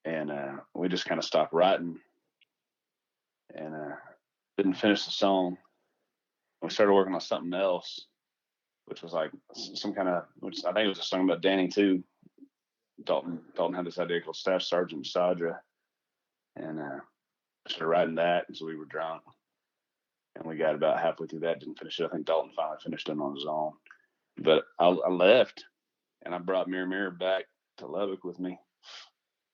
and we just kind of stopped writing and didn't finish the song. We started working on something else, which was like some kind of, which I think it was a song about Danny too. Dalton had this idea called Staff Sergeant Sadra, and started writing that, and so we were drunk, and we got about halfway through that, didn't finish it. I think Dalton finally finished it on his own, but I left, and I brought Mirror Mirror back to Lubbock with me,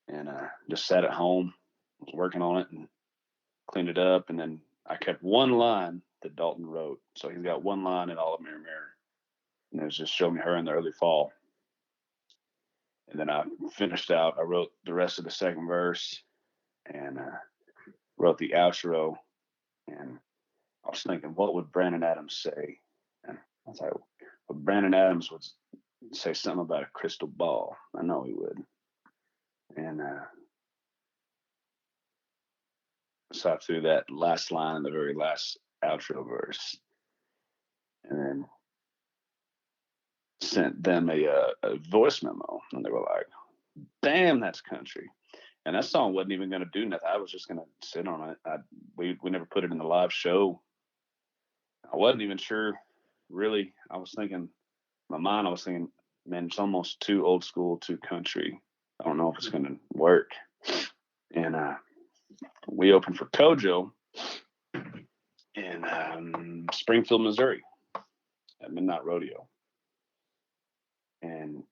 and just sat at home, was working on it, and cleaned it up, and then I kept one line that Dalton wrote. So he's got one line in all of Mirror Mirror, and it was just Show Me Her in the Early Fall. And then I wrote the rest of the second verse, and wrote the outro, and I was thinking, what would Brandon Adams say? And I was like, well, Brandon Adams would say something about a crystal ball. I know he would. And so I threw that last line in the very last outro verse, and then sent them a voice memo, and they were like, damn, that's country. And that song wasn't even going to do nothing. I was just going to sit on it. We never put it in the live show. I wasn't even sure, really. I was thinking, in my mind, I was thinking, man, it's almost too old school, too country. I don't know if it's going to work. And we opened for Kojo in Springfield, Missouri at Midnight Rodeo. And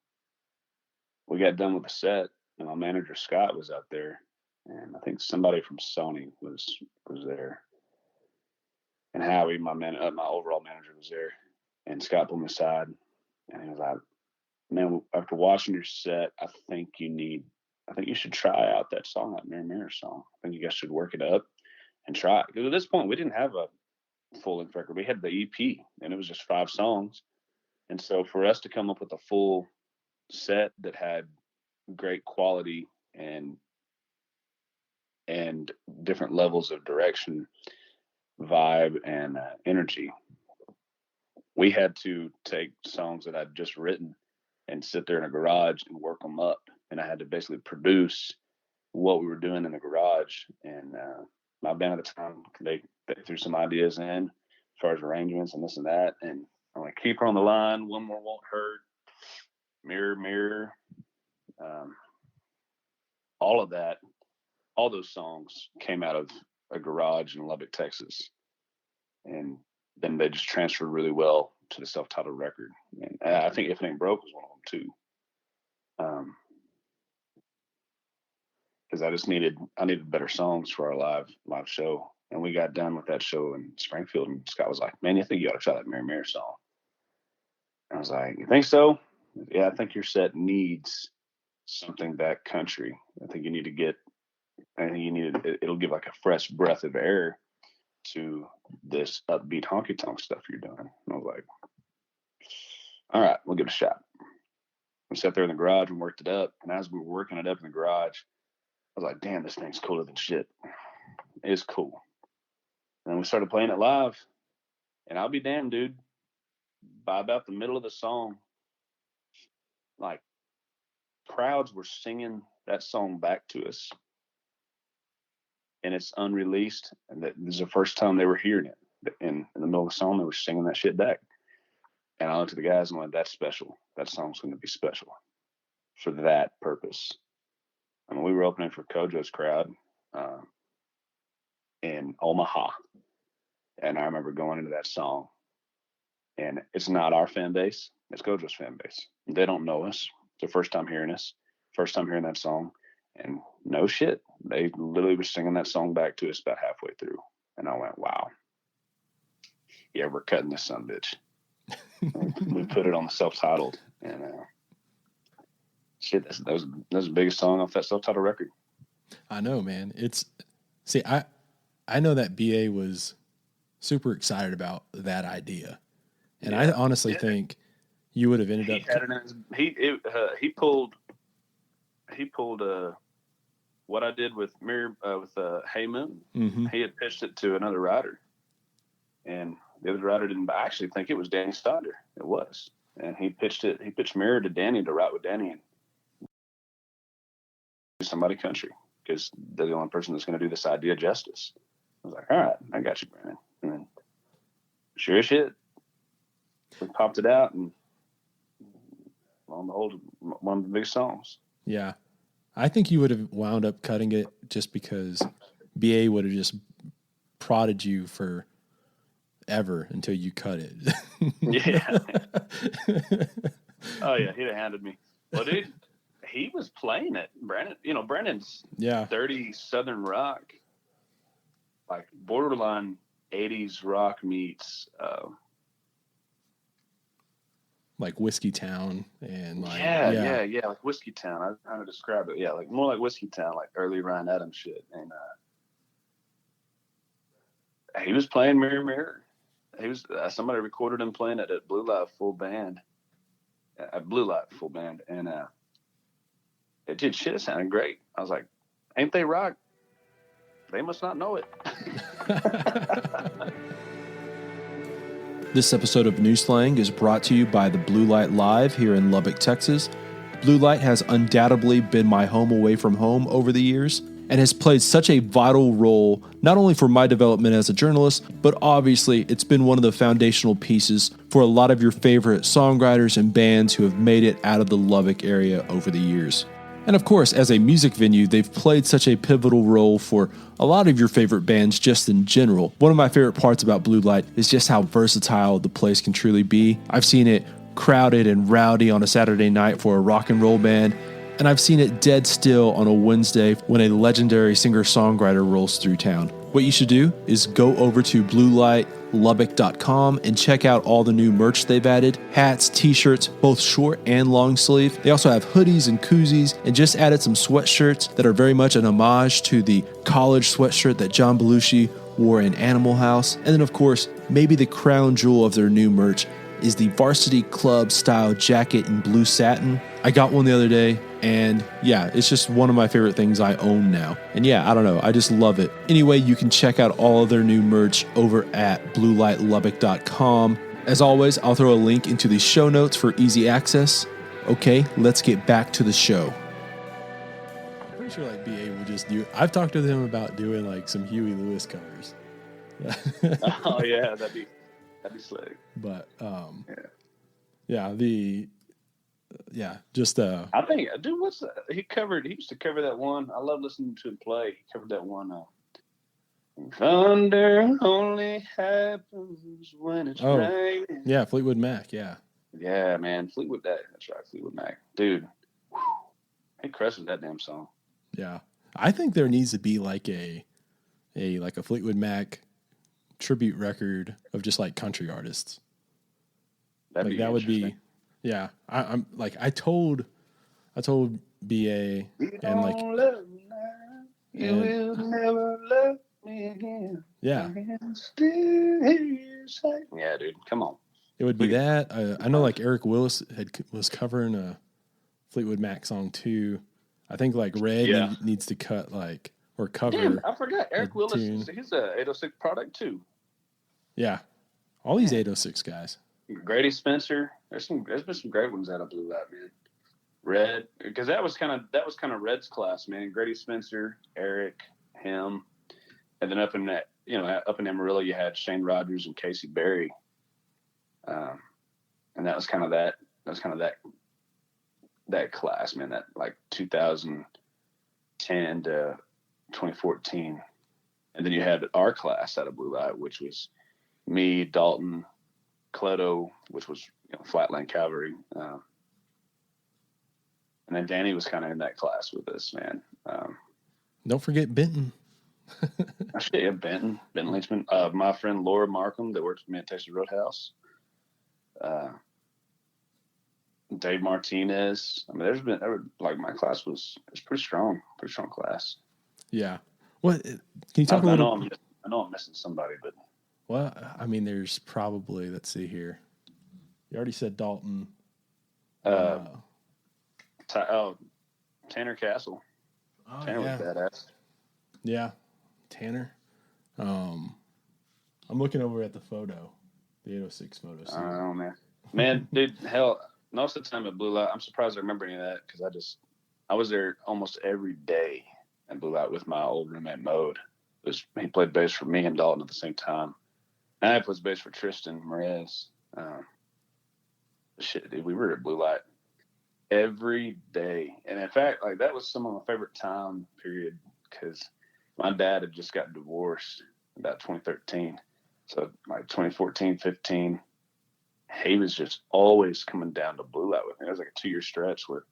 we got done with the set, and my manager Scott was out there, and I think somebody from Sony was there, and Howie, my overall manager, was there. And Scott pulled me aside, and he was like, "Man, after watching your set, I think you should try out that song, that Mirror Mirror song. I think you guys should work it up and try it." Because at this point, we didn't have a full-length record. We had the EP, and it was just 5 songs. And so for us to come up with a full set that had great quality and different levels of direction, vibe, and energy, we had to take songs that I'd just written and sit there in a garage and work them up. And I had to basically produce what we were doing in the garage. And my band at the time, they threw some ideas in as far as arrangements and this and that. And I'm like, Keep Her on the Line, One More Won't Hurt, Mirror Mirror, all of that, all those songs came out of a garage in Lubbock, Texas. And then they just transferred really well to the self-titled record. And I think If It Ain't Broke was one of them too. Because I needed better songs for our live show. And we got done with that show in Springfield, and Scott was like, "Man, you think you ought to try that Mirror Mirror song?" And I was like, "You think so?" "Yeah, I think your set needs something that country. I think it'll give like a fresh breath of air to this upbeat honky tonk stuff you're doing." And I was like, "All right, we'll give it a shot." We sat there in the garage and worked it up. And as we were working it up in the garage, I was like, "Damn, this thing's cooler than shit. It's cool." And we started playing it live. And I'll be damned, dude, by about the middle of the song, like, crowds were singing that song back to us. And it's unreleased. And this is the first time they were hearing it. In the middle of the song, they were singing that shit back. And I looked at the guys and went, "That's special. That song's going to be special for that purpose." I mean, we were opening for Kojo's crowd in Omaha. And I remember going into that song, and it's not our fan base. It's Gojo's fan base. They don't know us. It's their first time hearing us, first time hearing that song. And no shit, they literally were singing that song back to us about halfway through. And I went, wow. Yeah, we're cutting this son bitch. We put it on the self-titled. And shit, that was the biggest song off that self-titled record. I know, man. I know that BA was super excited about that idea. And I honestly think you would have ended up. He pulled what I did with Hey Moon. Mm-hmm. He had pitched it to another writer, and the other writer didn't. I actually think it was Danny Stodder. It was, and he pitched Mirror to Danny to write with Danny and do somebody country because they're the only person that's going to do this idea justice. I was like, all right, I got you, Brandon. And then, sure as shit, we popped it out, and on the whole, one of the biggest songs. Yeah. I think you would have wound up cutting it just because BA would have just prodded you for ever until you cut it. Yeah. Oh yeah, he'd have handed me. Well, dude, he was playing it. Brandon's dirty Southern rock, like borderline 80s rock meets like Whiskey Town and like like Whiskey Town. I was trying to describe it. Yeah, like more like Whiskey Town, like early Ryan Adams shit. And he was playing Mirror Mirror. He was somebody recorded him playing it at Blue Light full band. And it did shit. It sounded great. I was like, ain't they rock? They must not know it. This episode of New Slang is brought to you by the Blue Light Live here in Lubbock, Texas. Blue Light has undoubtedly been my home away from home over the years and has played such a vital role not only for my development as a journalist, but obviously it's been one of the foundational pieces for a lot of your favorite songwriters and bands who have made it out of the Lubbock area over the years. And of course, as a music venue, they've played such a pivotal role for a lot of your favorite bands just in general. One of my favorite parts about Blue Light is just how versatile the place can truly be. I've seen it crowded and rowdy on a Saturday night for a rock and roll band, and I've seen it dead still on a Wednesday when a legendary singer-songwriter rolls through town. What you should do is go over to bluelightlubbock.com and check out all the new merch they've added. Hats, t-shirts, both short and long sleeve. They also have hoodies and koozies and just added some sweatshirts that are very much an homage to the college sweatshirt that John Belushi wore in Animal House. And then of course, maybe the crown jewel of their new merch is the Varsity Club style jacket in blue satin. I got one the other day, and yeah, it's just one of my favorite things I own now. And yeah, I don't know, I just love it. Anyway, you can check out all of their new merch over at bluelightlubbock.com. As always, I'll throw a link into the show notes for easy access. Okay, let's get back to the show. I'm pretty sure like BA would just do, I've talked to him about doing like some Huey Lewis covers. Oh yeah, that'd be slick. But I think, dude, what's that? He used to cover that one. I love listening to him play. He covered that one. Thunder only happens when it's raining. Yeah, Fleetwood Mac. Yeah. Yeah, man, that's right, Fleetwood Mac, dude. He crushes that damn song. Yeah, I think there needs to be like a Fleetwood Mac tribute record of just like country artists. That would be, yeah. I'm like, I told BA and like, you will never love me again. Yeah. Yeah, dude, come on. It would be that. I know like Eric Willis was covering a Fleetwood Mac song too. I think like Red needs to cut like or cover. Damn, I forgot Eric Willis. He's a 806 product too. Yeah, all these 806 guys. Grady Spencer. There's been some great ones out of Blue Light, man. Red, because that was kind of Red's class, man. Grady Spencer, Eric, him, and then up in Amarillo, you had Shane Rogers and Casey Berry, and that was kind of that class, man. That like 2010 to 2014, and then you had our class out of Blue Light, which was me, Dalton, Cleto, which was Flatland Cavalry. And then Danny was kind of in that class with us, man. Don't forget Benton. Actually, yeah, Benton Leachman. My friend Laura Markham that works with me at Texas Roadhouse. Dave Martinez. I mean, my class was pretty strong class. Yeah. What can you talk a little? I know I'm missing somebody, but well, I mean, there's probably, let's see here. You already said Dalton. Tanner Castle. Tanner was badass. Yeah, Tanner. I'm looking over at the photo, the 806 photo. Oh man, dude, hell, most of the time at Blue Light, I'm surprised I remember any of that because I was there almost every day at Blue Light with my old roommate Mode. He played bass for me and Dalton at the same time, and I played bass for Tristan Merez. Shit, dude, we were at Blue Light every day, and in fact, like that was some of my favorite time period because my dad had just got divorced about 2013, so like 2014, 15. He was just always coming down to Blue Light with me. It was like a 2-year stretch where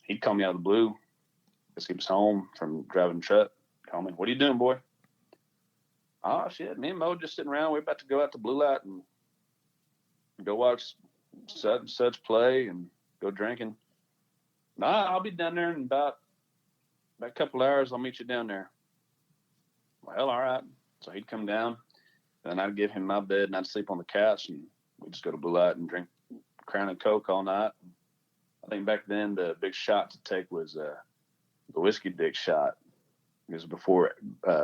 he'd call me out of the blue because he was home from driving the truck. Call me, what are you doing, boy? Oh, shit, me and Mo just sitting around. We're about to go out to Blue Light and go watch such and such play and go drinking. Nah, I'll be down there in about a couple hours. I'll meet you down there. Well, all right. So he'd come down, and I'd give him my bed, and I'd sleep on the couch, and we'd just go to Blue Light and drink Crown and Coke all night. I think back then the big shot to take was the whiskey dick shot. It was before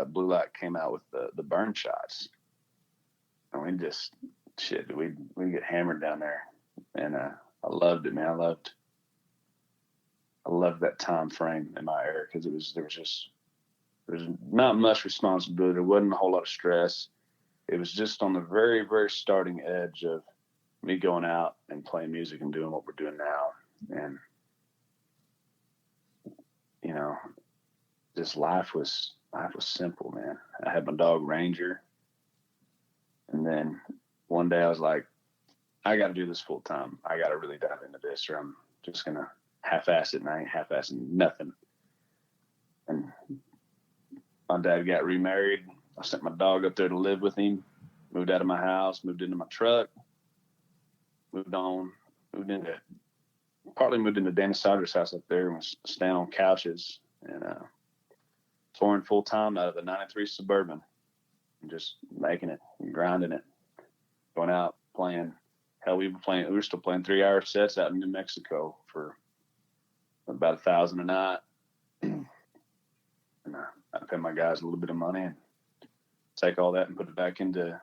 Blue Light came out with the burn shots. And we just, we'd get hammered down there. And I loved it, man. I loved that time frame in my era because there was not much responsibility. There wasn't a whole lot of stress. It was just on the very, very starting edge of me going out and playing music and doing what we're doing now. And, just life was simple, man. I had my dog Ranger. And then one day I was like, I got to do this full time. I got to really dive into this or I'm just going to half-ass it, and I ain't half-assing nothing. And my dad got remarried. I sent my dog up there to live with him, moved out of my house, moved into my truck, partly moved into Danny Sauter's house up there and was staying on couches and touring full time out of the 93 Suburban and just making it and grinding it, going out playing. Hell, we were still playing 3-hour sets out in New Mexico for about $1,000 a night. And I'd pay my guys a little bit of money and take all that and put it back into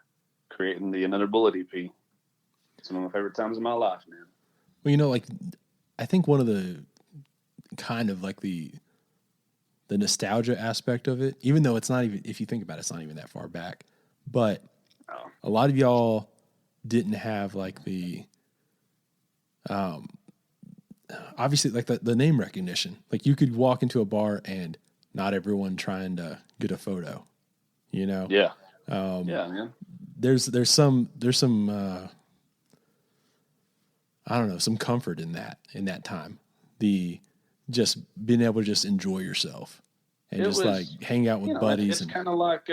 creating the Another Bullet EP. It's one of my favorite times of my life, man. Well, I think one of the kind of like the nostalgia aspect of it, even though it's not even, if you think about it, it's not even that far back, but a lot of y'all didn't have like the, obviously like the name recognition. Like you could walk into a bar and not everyone trying to get a photo, Yeah. Yeah, man. There's some I don't know, some comfort in that time. The just being able to just enjoy yourself and like hang out with buddies. It's kind of like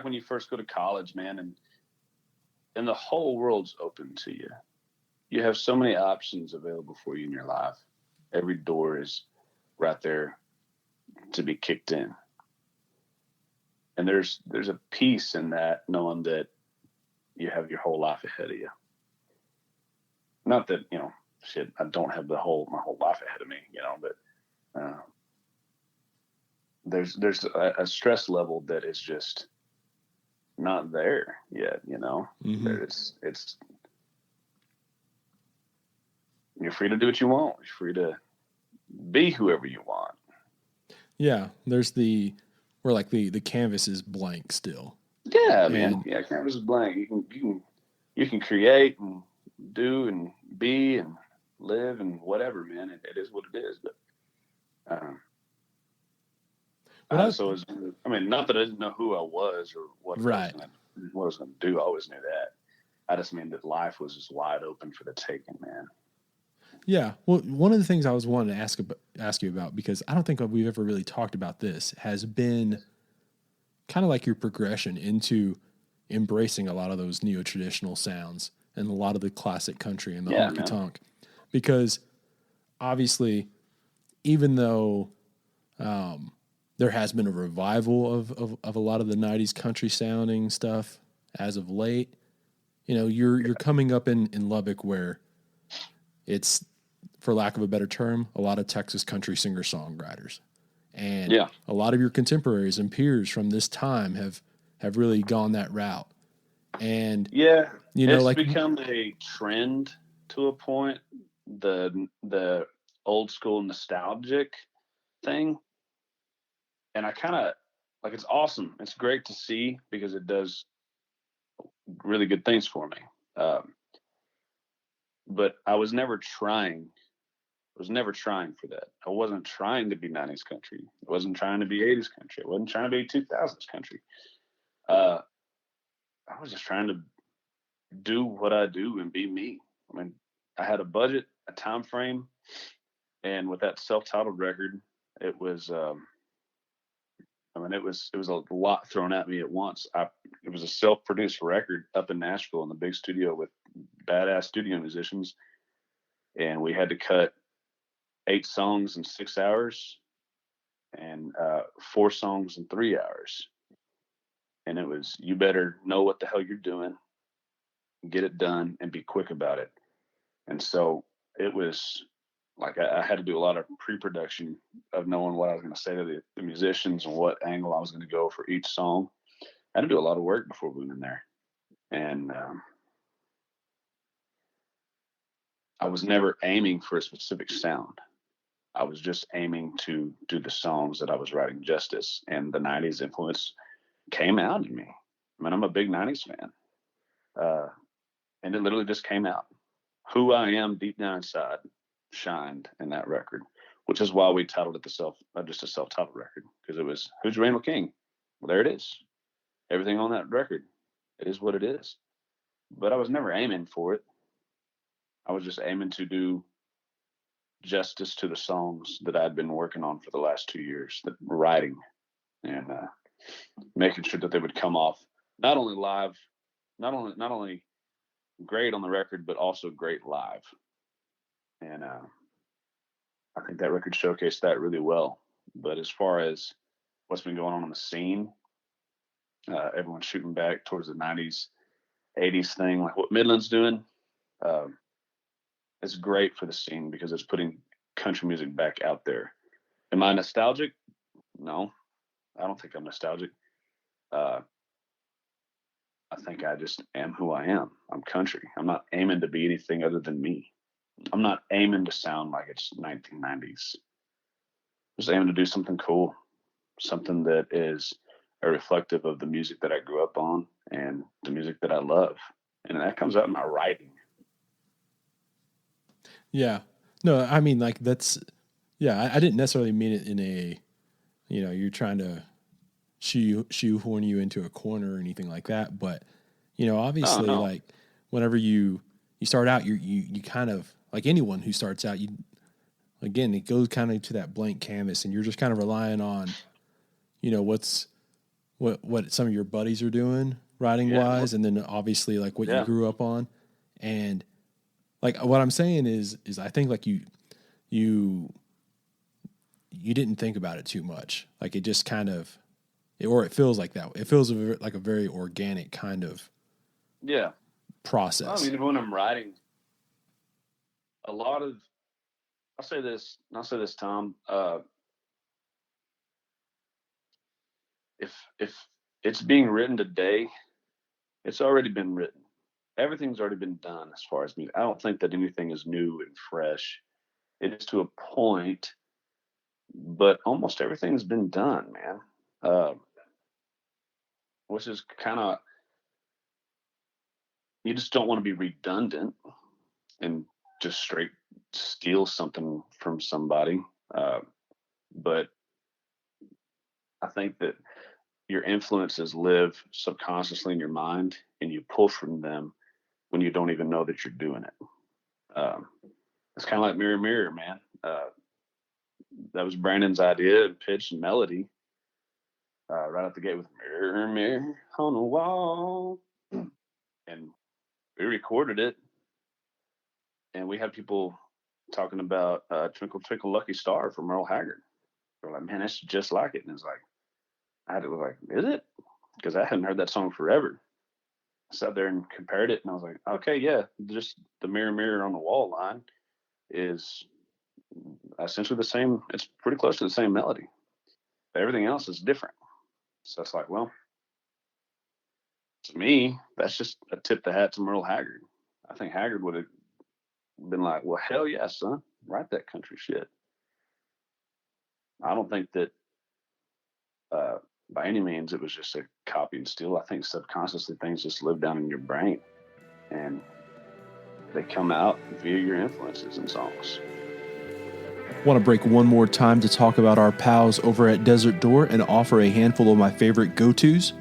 when you first go to college, man, and the whole world's open to you. You have so many options available for you in your life. Every door is right there to be kicked in. And there's a peace in that, knowing that you have your whole life ahead of you. Not that, I don't have my whole life ahead of me, but there's a stress level that is just not there yet, Mm-hmm. It's you're free to do what you want. You're free to be whoever you want. Yeah, there's where like the canvas is blank still. Yeah, man. Yeah, canvas is blank. You can create and do and be and live and whatever, man. It is what it is. But not that I didn't know who I was or what I was going to do. I always knew that. I just mean that life was just wide open for the taking, man. Yeah. Well, one of the things I was wanting to ask you about, because I don't think we've ever really talked about this, has been kind of like your progression into embracing a lot of those neo-traditional sounds and a lot of the classic country and the Yeah, honky man. tonk. Because obviously, even though there has been a revival of a lot of the 90s country sounding stuff as of late, you're coming up in Lubbock where it's, for lack of a better term, a lot of Texas country singer-songwriters. And Yeah. a lot of your contemporaries and peers from this time have really gone that route. And Yeah, it's like, become a trend to a point. The old school nostalgic thing, and I kind of like, it's awesome. It's great to see because it does really good things for me. Um, but I was never trying. I was never trying for that. I wasn't trying to be 90s country. I wasn't trying to be 80s country. I wasn't trying to be 2000s country. Uh, I was just trying to do what I do and be me. I mean, I had a budget, a time frame, and with that self-titled record, it was. I mean, it was a lot thrown at me at once. It was a self-produced record up in Nashville in the big studio with badass studio musicians, and we had to cut 8 songs in 6 hours and 4 songs in 3 hours. And it was, you better know what the hell you're doing, get it done, and be quick about it. And so it was like I had to do a lot of pre-production of knowing what I was going to say to the musicians and what angle I was going to go for each song. I had to do a lot of work before we went in there, and I was never aiming for a specific sound. I was just aiming to do the songs that I was writing justice, and the '90s influence came out in me. I mean, I'm a big '90s fan, uh, and it literally just came out. Who I am deep down inside shined in that record, which is why we titled it just a self-titled record, because it was, who's Randall King? Well, there it is. Everything on that record, it is what it is. But I was never aiming for it. I was just aiming to do justice to the songs that I'd been working on for the last 2 years, that writing and making sure that they would come off not only live, not only great on the record, but also great live. And I think that record showcased that really well. But as far as what's been going on in the scene, everyone's shooting back towards the '90s, '80s thing, like what Midland's doing. Um, it's great for the scene because it's putting country music back out there. Am I nostalgic? No, I don't think I'm nostalgic. Uh, I think I just am who I am. I'm country. I'm not aiming to be anything other than me. I'm not aiming to sound like it's 1990s. Just aiming to do something cool, something that is a reflective of the music that I grew up on and the music that I love. And that comes out in my writing. yeah, no, I mean, like, that's, yeah, I didn't necessarily mean it in a, you're trying to shoehorn you into a corner or anything like that. But, No, obviously, no. like, whenever you start out, you kind of, like anyone who starts out, again, it goes kind of to that blank canvas, and you're just kind of relying on, what some of your buddies are doing writing Yeah. wise, and then obviously like what you Yeah. grew up on. And like what I'm saying is I think like you you didn't think about it too much. Like it just kind of, or it feels like that. It feels like a very organic kind of Yeah. Well, I process. mean, when I'm writing, a lot of, I'll say this, Tom. If it's being written today, it's already been written. Everything's already been done as far as music. I don't think that anything is new and fresh. It is to a point, but almost everything's been done, man. Uh, which is kind of, you just don't want to be redundant and just straight steal something from somebody. Uh, but I think that your influences live subconsciously in your mind, and you pull from them when you don't even know that you're doing it. It's kind of like Mirror Mirror, man. That was Brandon's idea, pitch and melody, right out the gate with Mirror Mirror on the wall. And we recorded it, and we had people talking about Twinkle Twinkle Lucky Star from Merle Haggard. They're like, man, that's just like it. And it's like, I had to like, is it? Because I hadn't heard that song forever. I sat there and compared it, and I was like, okay, yeah, just the Mirror Mirror on the Wall line is essentially the same. It's pretty close to the same melody. But everything else is different. So it's like, well, to me, that's just a tip the hat to Merle Haggard. I think Haggard would have been like, well, hell yeah, son, write that country shit. I don't think that by any means it was just a copy and steal. I think subconsciously things just live down in your brain and they come out via your influences and songs. Want to break one more time to talk about our pals over at Desert Door and offer a handful of my favorite go-tos.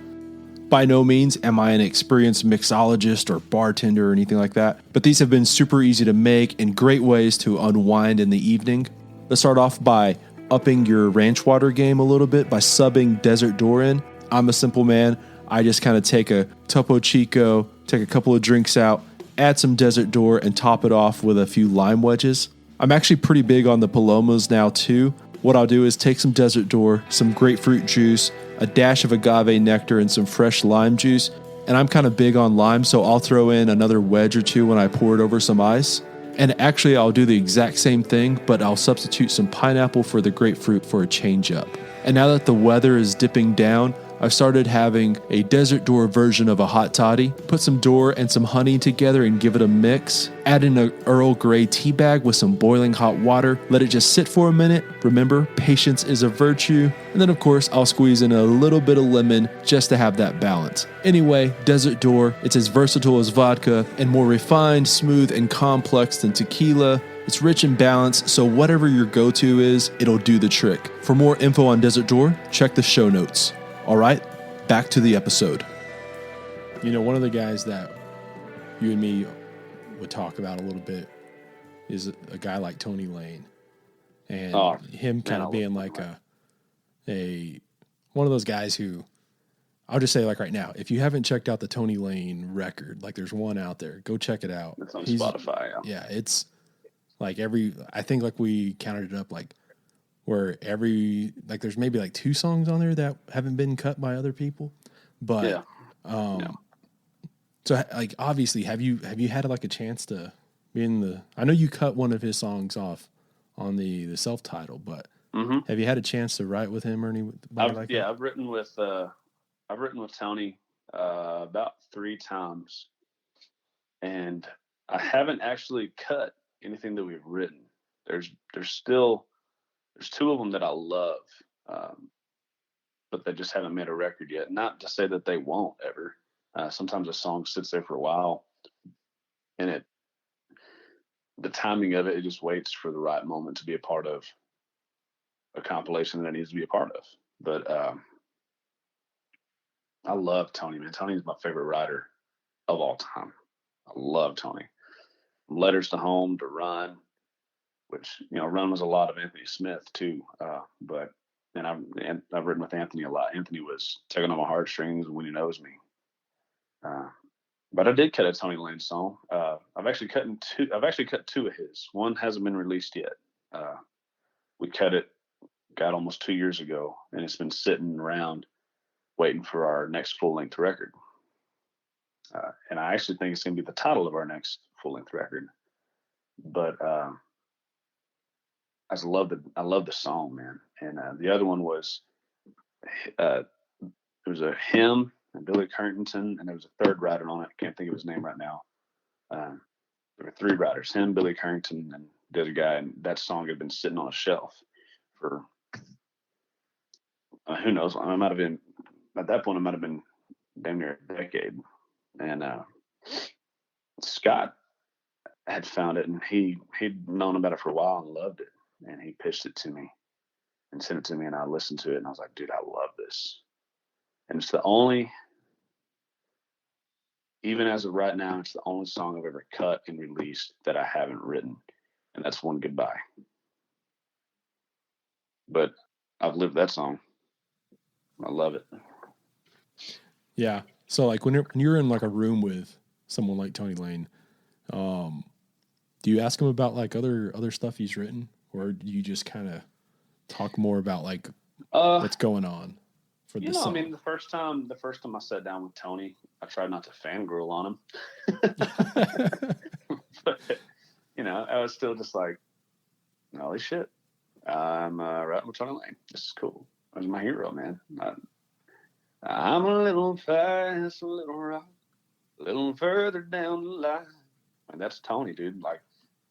By no means am I an experienced mixologist or bartender or anything like that, but these have been super easy to make and great ways to unwind in the evening. Let's start off by upping your ranch water game a little bit by subbing Desert Door in. I'm a simple man. I just kind of take a Topo Chico, take a couple of drinks out, add some Desert Door, and top it off with a few lime wedges. I'm actually pretty big on the Palomas now too. What I'll do is take some Desert Door, some grapefruit juice, a dash of agave nectar, and some fresh lime juice. And I'm kind of big on lime, so I'll throw in another wedge or two when I pour it over some ice. And actually, I'll do the exact same thing, but I'll substitute some pineapple for the grapefruit for a change up. And now that the weather is dipping down, I've started having a Desert Door version of a hot toddy. Put some Door and some honey together and give it a mix. Add in an Earl Grey tea bag with some boiling hot water. Let it just sit for a minute. Remember, patience is a virtue. And then, of course, I'll squeeze in a little bit of lemon just to have that balance. Anyway, Desert Door, it's as versatile as vodka and more refined, smooth, and complex than tequila. It's rich and balanced, so whatever your go-to is, it'll do the trick. For more info on Desert Door, check the show notes. All right, back to the episode. You know, one of the guys that you and me would talk about a little bit is a guy like Tony Lane. And him kind of being like a one of those guys who, I'll just say like right now, if you haven't checked out the Tony Lane record, like there's one out there, go check it out. It's on Spotify. Yeah, it's like I think like we counted it up like where there's maybe like 2 songs on there that haven't been cut by other people, but so like obviously have you had like a chance to be in I know you cut one of his songs off on the self-title, but have you had a chance to write with him or anybody like that? I've written with Tony about 3 times, and I haven't actually cut anything that we've written. There's 2 of them that I love, but they just haven't made a record yet. Not to say that they won't ever. Sometimes a song sits there for a while, and the timing of it just waits for the right moment to be a part of a compilation that it needs to be a part of. But I love Tony, man. Tony's my favorite writer of all time. I love Tony. Letters to Home, to Run, which, Run was a lot of Anthony Smith too. But I've written with Anthony a lot. Anthony was tugging on my heartstrings when he knows me. But I did cut a Tony Lane song. I've actually cut 2 of his. One hasn't been released yet. We cut it, almost 2 years ago, and it's been sitting around waiting for our next full-length record. And I actually think it's going to be the title of our next full-length record. But I love the song, man. And the other one was it was a hymn and Billy Currington, and there was a 3rd writer on it. I can't think of his name right now. There were 3 writers: him, Billy Currington, and the other guy. And that song had been sitting on a shelf for who knows? I might have been at that point. It might have been damn near a decade. And Scott had found it, and he'd known about it for a while and loved it, and he pitched it to me and sent it to me, and I listened to it, and I was like, dude, I love this. And it's the only even as of right now, it's the only song I've ever cut and released that I haven't written, and that's One Goodbye. But I've lived that song. I love it. Yeah. So like when you're in like a room with someone like Tony Lane, do you ask him about like other stuff he's written, or do you just kind of talk more about like what's going on for the song? I mean, the first time I sat down with Tony, I tried not to fangirl on him. But, I was still just like, holy shit, I'm writing with Tony Lane. This is cool. He's my hero, man. I'm a little fast, a little rock, a little further down the line. And that's Tony, dude. Like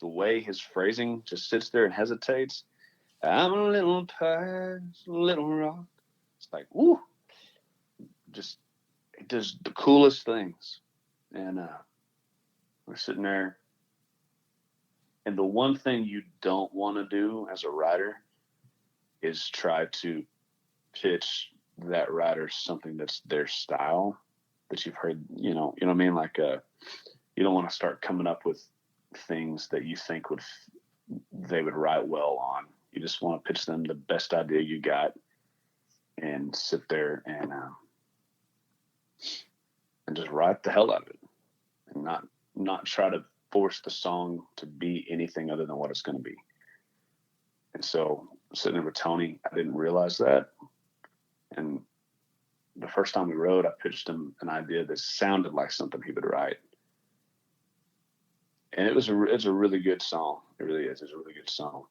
the way his phrasing just sits there and hesitates. I'm a little past, a little rock. It's like, woo. Just, it does the coolest things. And we're sitting there. And the one thing you don't want to do as a writer is try to pitch that writer something that's their style that you've heard, you know what I mean? Like, you don't want to start coming up with things that you think they would write well on. You just want to pitch them the best idea you got and sit there and just write the hell out of it and not try to force the song to be anything other than what it's going to be. And so sitting there with Tony, I didn't realize that. And the first time we wrote, I pitched him an idea that sounded like something he would write. And it's a really good song. It really is. It's a really good song.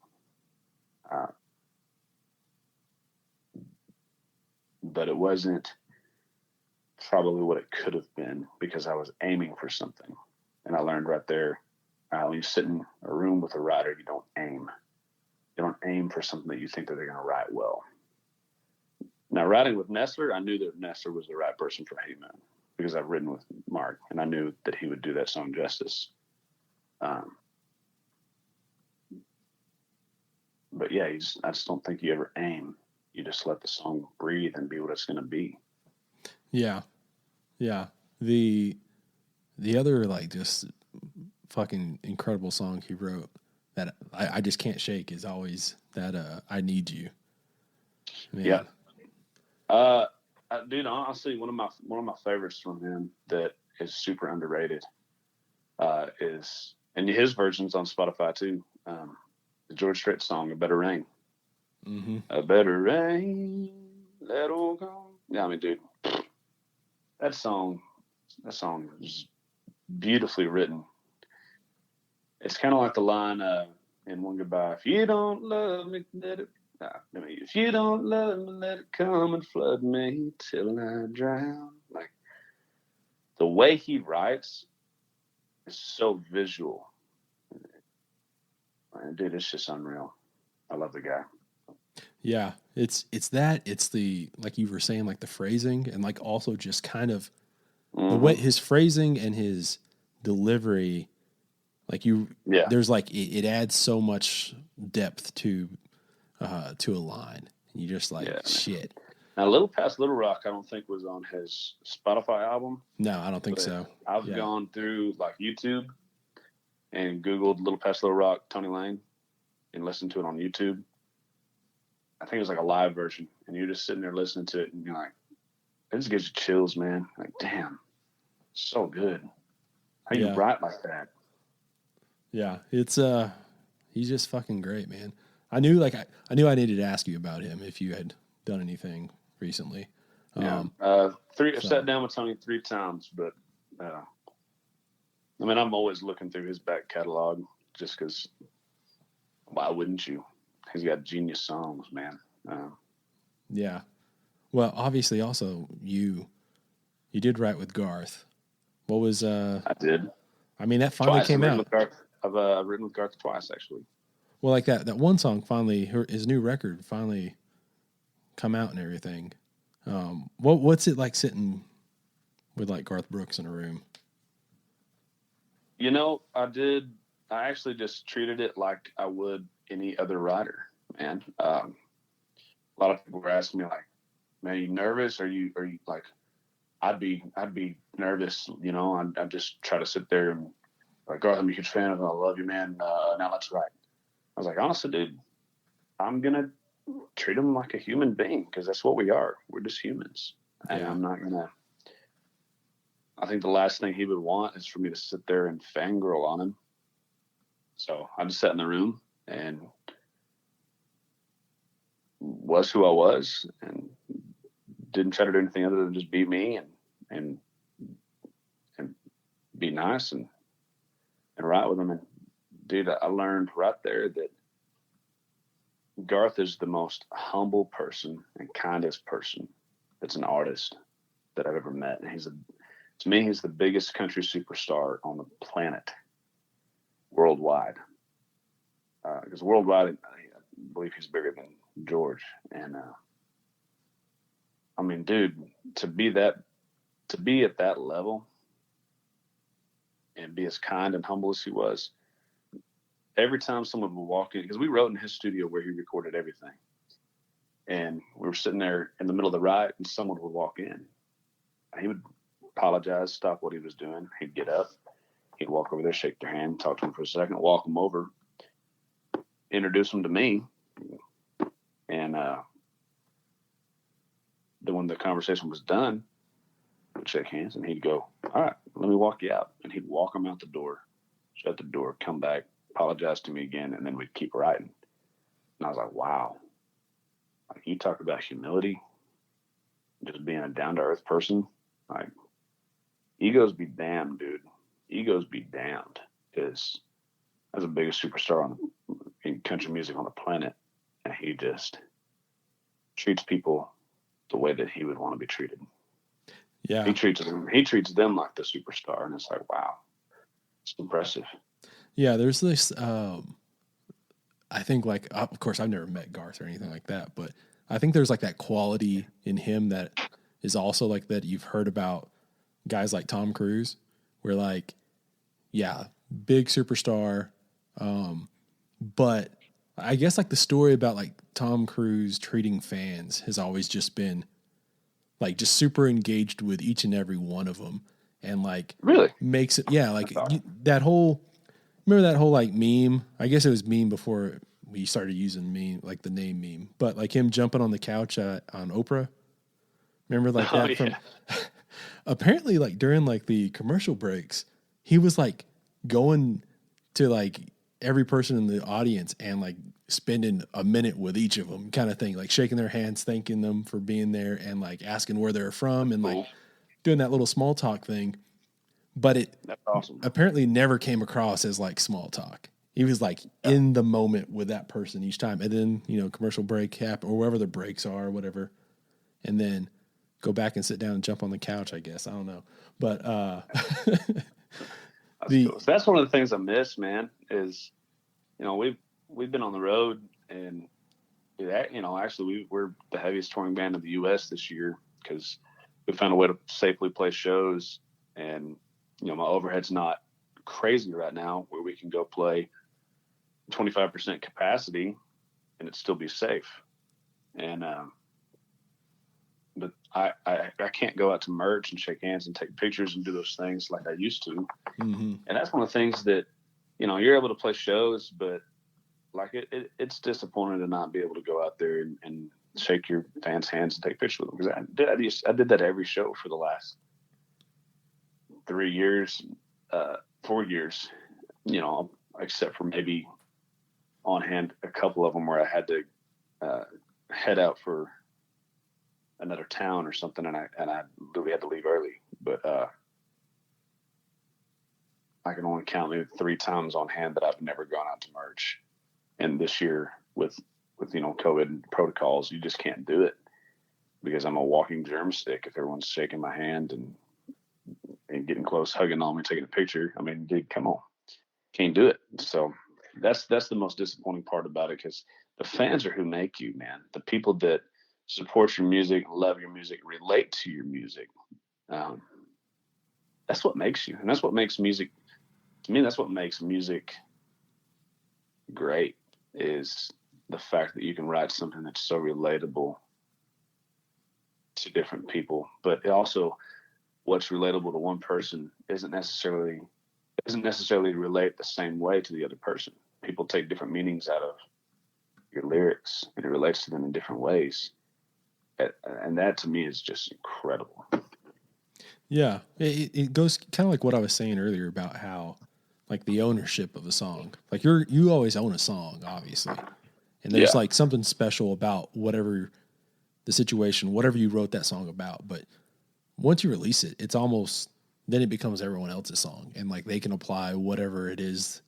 But it wasn't probably what it could have been because I was aiming for something. And I learned right there, when you sit in a room with a writer, you don't aim. You don't aim for something that you think that they're going to write well. Now, writing with Nestler, I knew that Nestler was the right person for Hey Moon because I've written with Mark, and I knew that he would do that song justice. But yeah, I just don't think you ever aim. You just let the song breathe and be what it's going to be. Yeah. Yeah. The other like just fucking incredible song he wrote that I just can't shake is always that I Need You. Man. Yeah. Dude, honestly, one of my favorites from him that is super underrated is, and his version's on Spotify too. The George Strait song, "A Better Rain." Mm-hmm. A better rain, let all go. Yeah, I mean, dude, that song is beautifully written. It's kind of like the line in One Goodbye: "If you don't love me, let it. If you don't love me, let it come and flood me till I drown." Like the way he writes is so visual. And dude, it's just unreal. I love the guy. Yeah, it's the like you were saying, like the phrasing and like also just kind of the way his phrasing and his delivery, like there's like it adds so much depth to a line. And you just like shit. Now, Little Past Little Rock, I don't think was on his Spotify album. No, I don't think so. I've gone through like YouTube and Googled Little Past Little Rock, Tony Lane, and listened to it on YouTube. I think it was like a live version, and you're just sitting there listening to it, and you're like, it just gives you chills, man. Like, damn, so good. How you write like that? Yeah, it's he's just fucking great, man. I knew I needed to ask you about him if you had done anything recently. I've sat down with Tony 3 times, but I mean, I'm always looking through his back catalog just because. Why wouldn't you? He's got genius songs, man. Yeah. Well, obviously, also you did write with Garth. What was? I did. I mean, that finally came out. I've written with Garth twice, actually. Well, like that one song finally, his new record finally come out and everything. What's it like sitting with like Garth Brooks in a room? I actually just treated it like I would any other writer, man. A lot of people were asking me like, man, are you nervous? Are you like, I'd be nervous, you know. I'd just try to sit there and like, Garth, I'm a huge fan of him. I love you, man. Now let's write. I was like, honestly, dude, I'm gonna treat him like a human being because that's what we are. We're just humans, and Yeah. I'm not gonna. I think the last thing he would want is for me to sit there and fangirl on him. So I just sat in the room and was who I was, and didn't try to do anything other than just be me and and be nice and write with him. And dude, I learned right there that Garth is the most humble person and kindest person that's an artist that I've ever met. And to me, he's the biggest country superstar on the planet, worldwide. Because worldwide, I believe he's bigger than George. And I mean, dude, to be at that level and be as kind and humble as he was, every time someone would walk in, because we wrote in his studio where he recorded everything. And we were sitting there in the middle of the ride, and someone would walk in. He would apologize, stop what he was doing. He'd get up. He'd walk over there, shake their hand, talk to them for a second, walk them over, introduce them to me. And then when the conversation was done, we'd shake hands, and he'd go, all right, let me walk you out. And he'd walk them out the door, shut the door, come back, apologize to me again, and then we'd keep writing. And I was like, wow. Like, you talk about humility, just being a down-to-earth person. Like, egos be damned, dude. Egos be damned. Because that's the biggest superstar in country music on the planet. And he just treats people the way that he would want to be treated. Yeah. He treats them like the superstar. And it's like, wow, it's impressive. Yeah. There's this, I think, like, of course, I've never met Garth or anything like that, but I think there's like that quality in him that is also like that you've heard about guys like Tom Cruise, where like, yeah, big superstar, but I guess like the story about like Tom Cruise treating fans has always just been like just super engaged with each and every one of them, and like Really? makes it, yeah, like that whole, remember that whole like meme? I guess it was meme before we started using meme, like the name meme, but like him jumping on the couch on Oprah. Remember like that from apparently like during like the commercial breaks, he was like going to like every person in the audience and like spending a minute with each of them kind of thing, like shaking their hands, thanking them for being there and like asking where they're from and like doing that little small talk thing. But it That's awesome. apparently never came across as like small talk. He was like in the moment with that person each time. And then, you know, commercial break happen or wherever the breaks are or whatever. And then go back and sit down and jump on the couch, I guess. I don't know. But cool. So that's one of the things I miss, man, is, you know, we've been on the road, and you know, actually we're the heaviest touring band in the US this year because we found a way to safely play shows. And, you know, my overhead's not crazy right now where we can go play 25% capacity and it still be safe. And but I can't go out to merch and shake hands and take pictures and do those things like I used to. mm-hmm. And that's one of the things that, you know, you're able to play shows, but like it's disappointing to not be able to go out there and shake your fans' hands and take pictures with them. Because I did that every show for the last 3 years, 4 years, you know, except for maybe on hand a couple of them where I had to head out for another town or something, and I literally had to leave early. But I can only count maybe 3 times on hand that I've never gone out to merch. And this year with you know, COVID protocols, you just can't do it because I'm a walking germ stick. If everyone's shaking my hand and getting close, hugging on me, taking a picture, I mean, dude, come on, can't do it. So that's the most disappointing part about it, because the fans are who make you, man. The people that support your music, love your music, relate to your music. That's what makes you, and that's what makes music. To me, that's what makes music great, is the fact that you can write something that's so relatable to different people, but it also what's relatable to one person isn't necessarily relate the same way to the other person. People take different meanings out of your lyrics, and it relates to them in different ways. And that to me is just incredible. Yeah, it goes kind of like what I was saying earlier about how, like, the ownership of a song. Like, you always own a song, obviously, and there's like something special about whatever the situation, whatever you wrote that song about. But once you release it, it's almost, then it becomes everyone else's song, and like they can apply whatever it is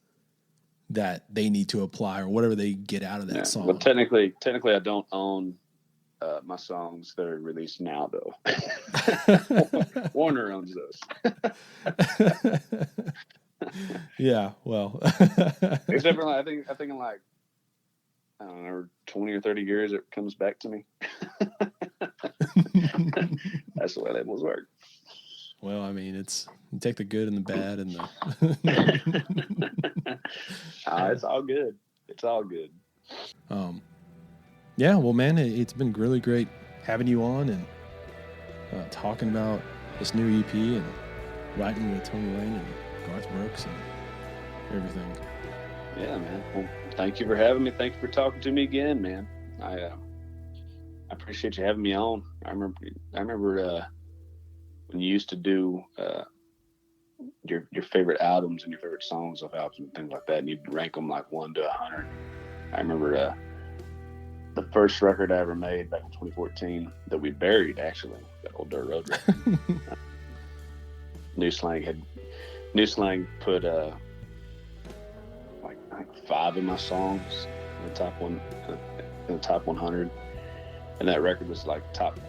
that they need to apply or whatever they get out of that song. Well, technically, I don't own my songs that are released now, though. Warner owns those. Yeah, well, except for I think in like, I don't know, 20 or 30 years, it comes back to me. That's the way labels work. Well, I mean, you take the good and the bad and the. It's all good. It's all good. Yeah, well, man, it's been really great having you on and talking about this new EP and writing with Tony Lane and Garth Brooks and everything. Yeah, man. Well, thank you for having me. Thank you for talking to me again, man. I appreciate you having me on. I remember when you used to do your favorite albums and your favorite songs of albums and things like that, and you'd rank them like 1 to 100. I remember the first record I ever made back in 2014 that we buried, actually, that old Dirt Road record. New Slang put like I think 5 of my songs in the top 100, and that record was like top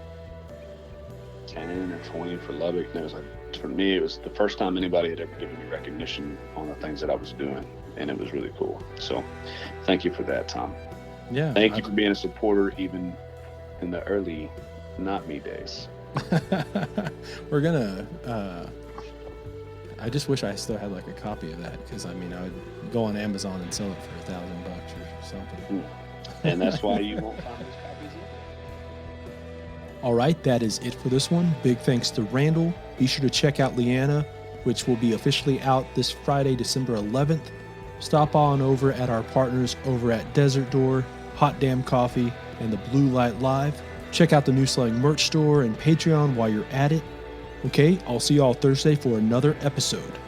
10 or 20 for Lubbock. And it was like, for me, it was the first time anybody had ever given me recognition on the things that I was doing, and it was really cool. So thank you for that, Tom. Yeah. Thank you for being a supporter even in the early not me days. We're gonna I just wish I still had like a copy of that, because I mean I would go on Amazon and sell it for $1,000 or something. And that's why you won't find those copies either. All right, that is it for this one. Big thanks to Randall. Be sure to check out Leanna, which will be officially out this Friday, December 11th. Stop on over at our partners over at Desert Door, Hot Damn Coffee, and the Blue Light Live. Check out the New Slang merch store and Patreon while you're at it. Okay, I'll see y'all Thursday for another episode.